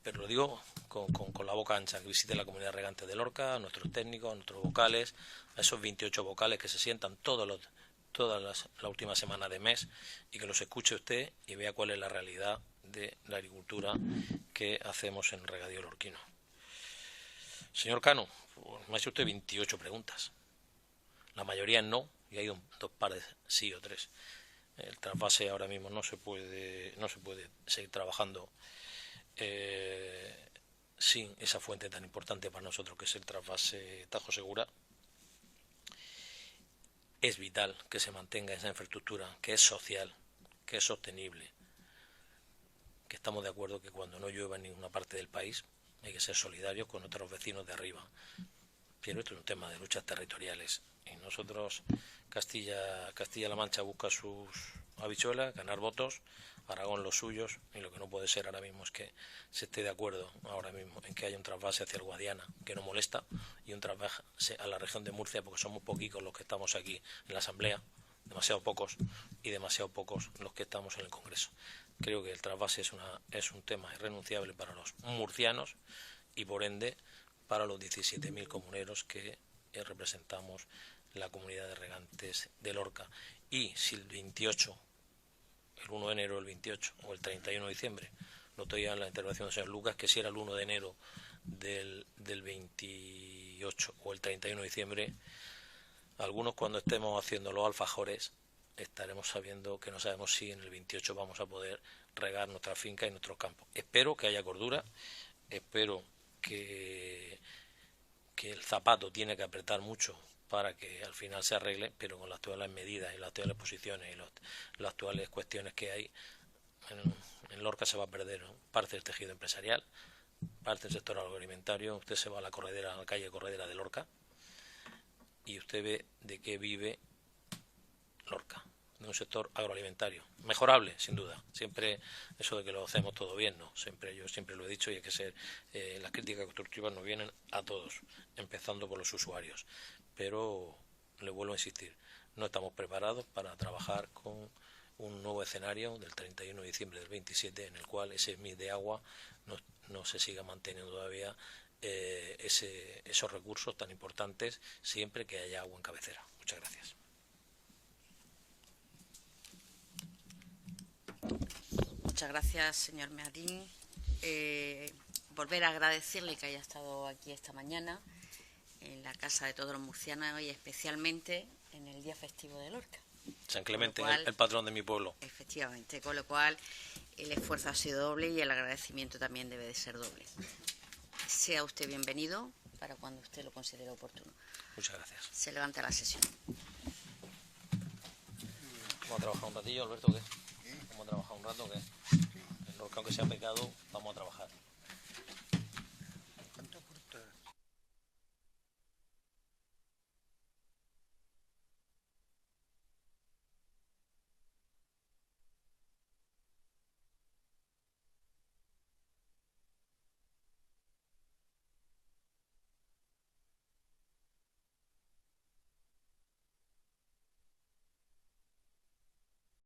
pero lo digo con la boca ancha, que visite la comunidad regante de Lorca, a nuestros técnicos, a nuestros vocales, a esos 28 vocales que se sientan todas la última semana de mes, y que los escuche usted y vea cuál es la realidad de la agricultura que hacemos en el regadío lorquino. Señor Cano, pues me ha hecho usted 28 preguntas. La mayoría no, y hay dos pares sí o tres. El trasvase ahora mismo no se puede seguir trabajando sin esa fuente tan importante para nosotros que es el trasvase Tajo Segura. Es vital que se mantenga esa infraestructura, que es social, que es sostenible, que estamos de acuerdo que cuando no llueva en ninguna parte del país hay que ser solidarios con nuestros vecinos de arriba. Pero esto es un tema de luchas territoriales y nosotros, Castilla-La Mancha busca sus habichuelas, ganar votos, Aragón los suyos, y lo que no puede ser ahora mismo es que se esté de acuerdo ahora mismo en que haya un trasvase hacia el Guadiana, que no molesta, y un trasvase a la región de Murcia, porque somos poquitos los que estamos aquí en la Asamblea, demasiado pocos, y demasiado pocos los que estamos en el Congreso. Creo que el trasvase es un tema irrenunciable para los murcianos y, por ende, para los 17.000 comuneros que representamos la comunidad de regantes de Lorca. Y si el 28, el 1 de enero, el 28 o el 31 de diciembre, lo oía en la intervención del señor Lucas, que si era el 1 de enero del 28 o el 31 de diciembre, algunos, cuando estemos haciendo los alfajores, estaremos sabiendo que no sabemos si en el 28 vamos a poder regar nuestra finca y nuestros campos. Espero que haya cordura, espero que el zapato tiene que apretar mucho para que al final se arregle, pero con las actuales medidas y las actuales posiciones y las actuales cuestiones que hay, en Lorca se va a perder, ¿no?, parte del tejido empresarial, parte del sector agroalimentario. Usted se va a la calle Corredera de Lorca, y usted ve de qué vive Lorca, de un sector agroalimentario, mejorable, sin duda. Siempre eso de que lo hacemos todo bien, no, yo siempre lo he dicho, y hay que ser, las críticas constructivas nos vienen a todos, empezando por los usuarios. Pero le vuelvo a insistir, no estamos preparados para trabajar con un nuevo escenario del 31 de diciembre del 27 en el cual ese MIS de agua no se siga manteniendo todavía esos recursos tan importantes siempre que haya agua en cabecera. Muchas gracias. Muchas gracias, señor Marín. Volver a agradecerle que haya estado aquí esta mañana en la casa de todos los murcianos y especialmente en el día festivo de Lorca. San Clemente, el patrón de mi pueblo. Efectivamente, con lo cual el esfuerzo ha sido doble y el agradecimiento también debe de ser doble. Sea usted bienvenido para cuando usted lo considere oportuno. Muchas gracias. Se levanta la sesión. ¿Vamos a trabajar un ratillo, Alberto, o qué? ¿Vamos a trabajar un rato o qué? En Lorca, aunque sea pecado, vamos a trabajar.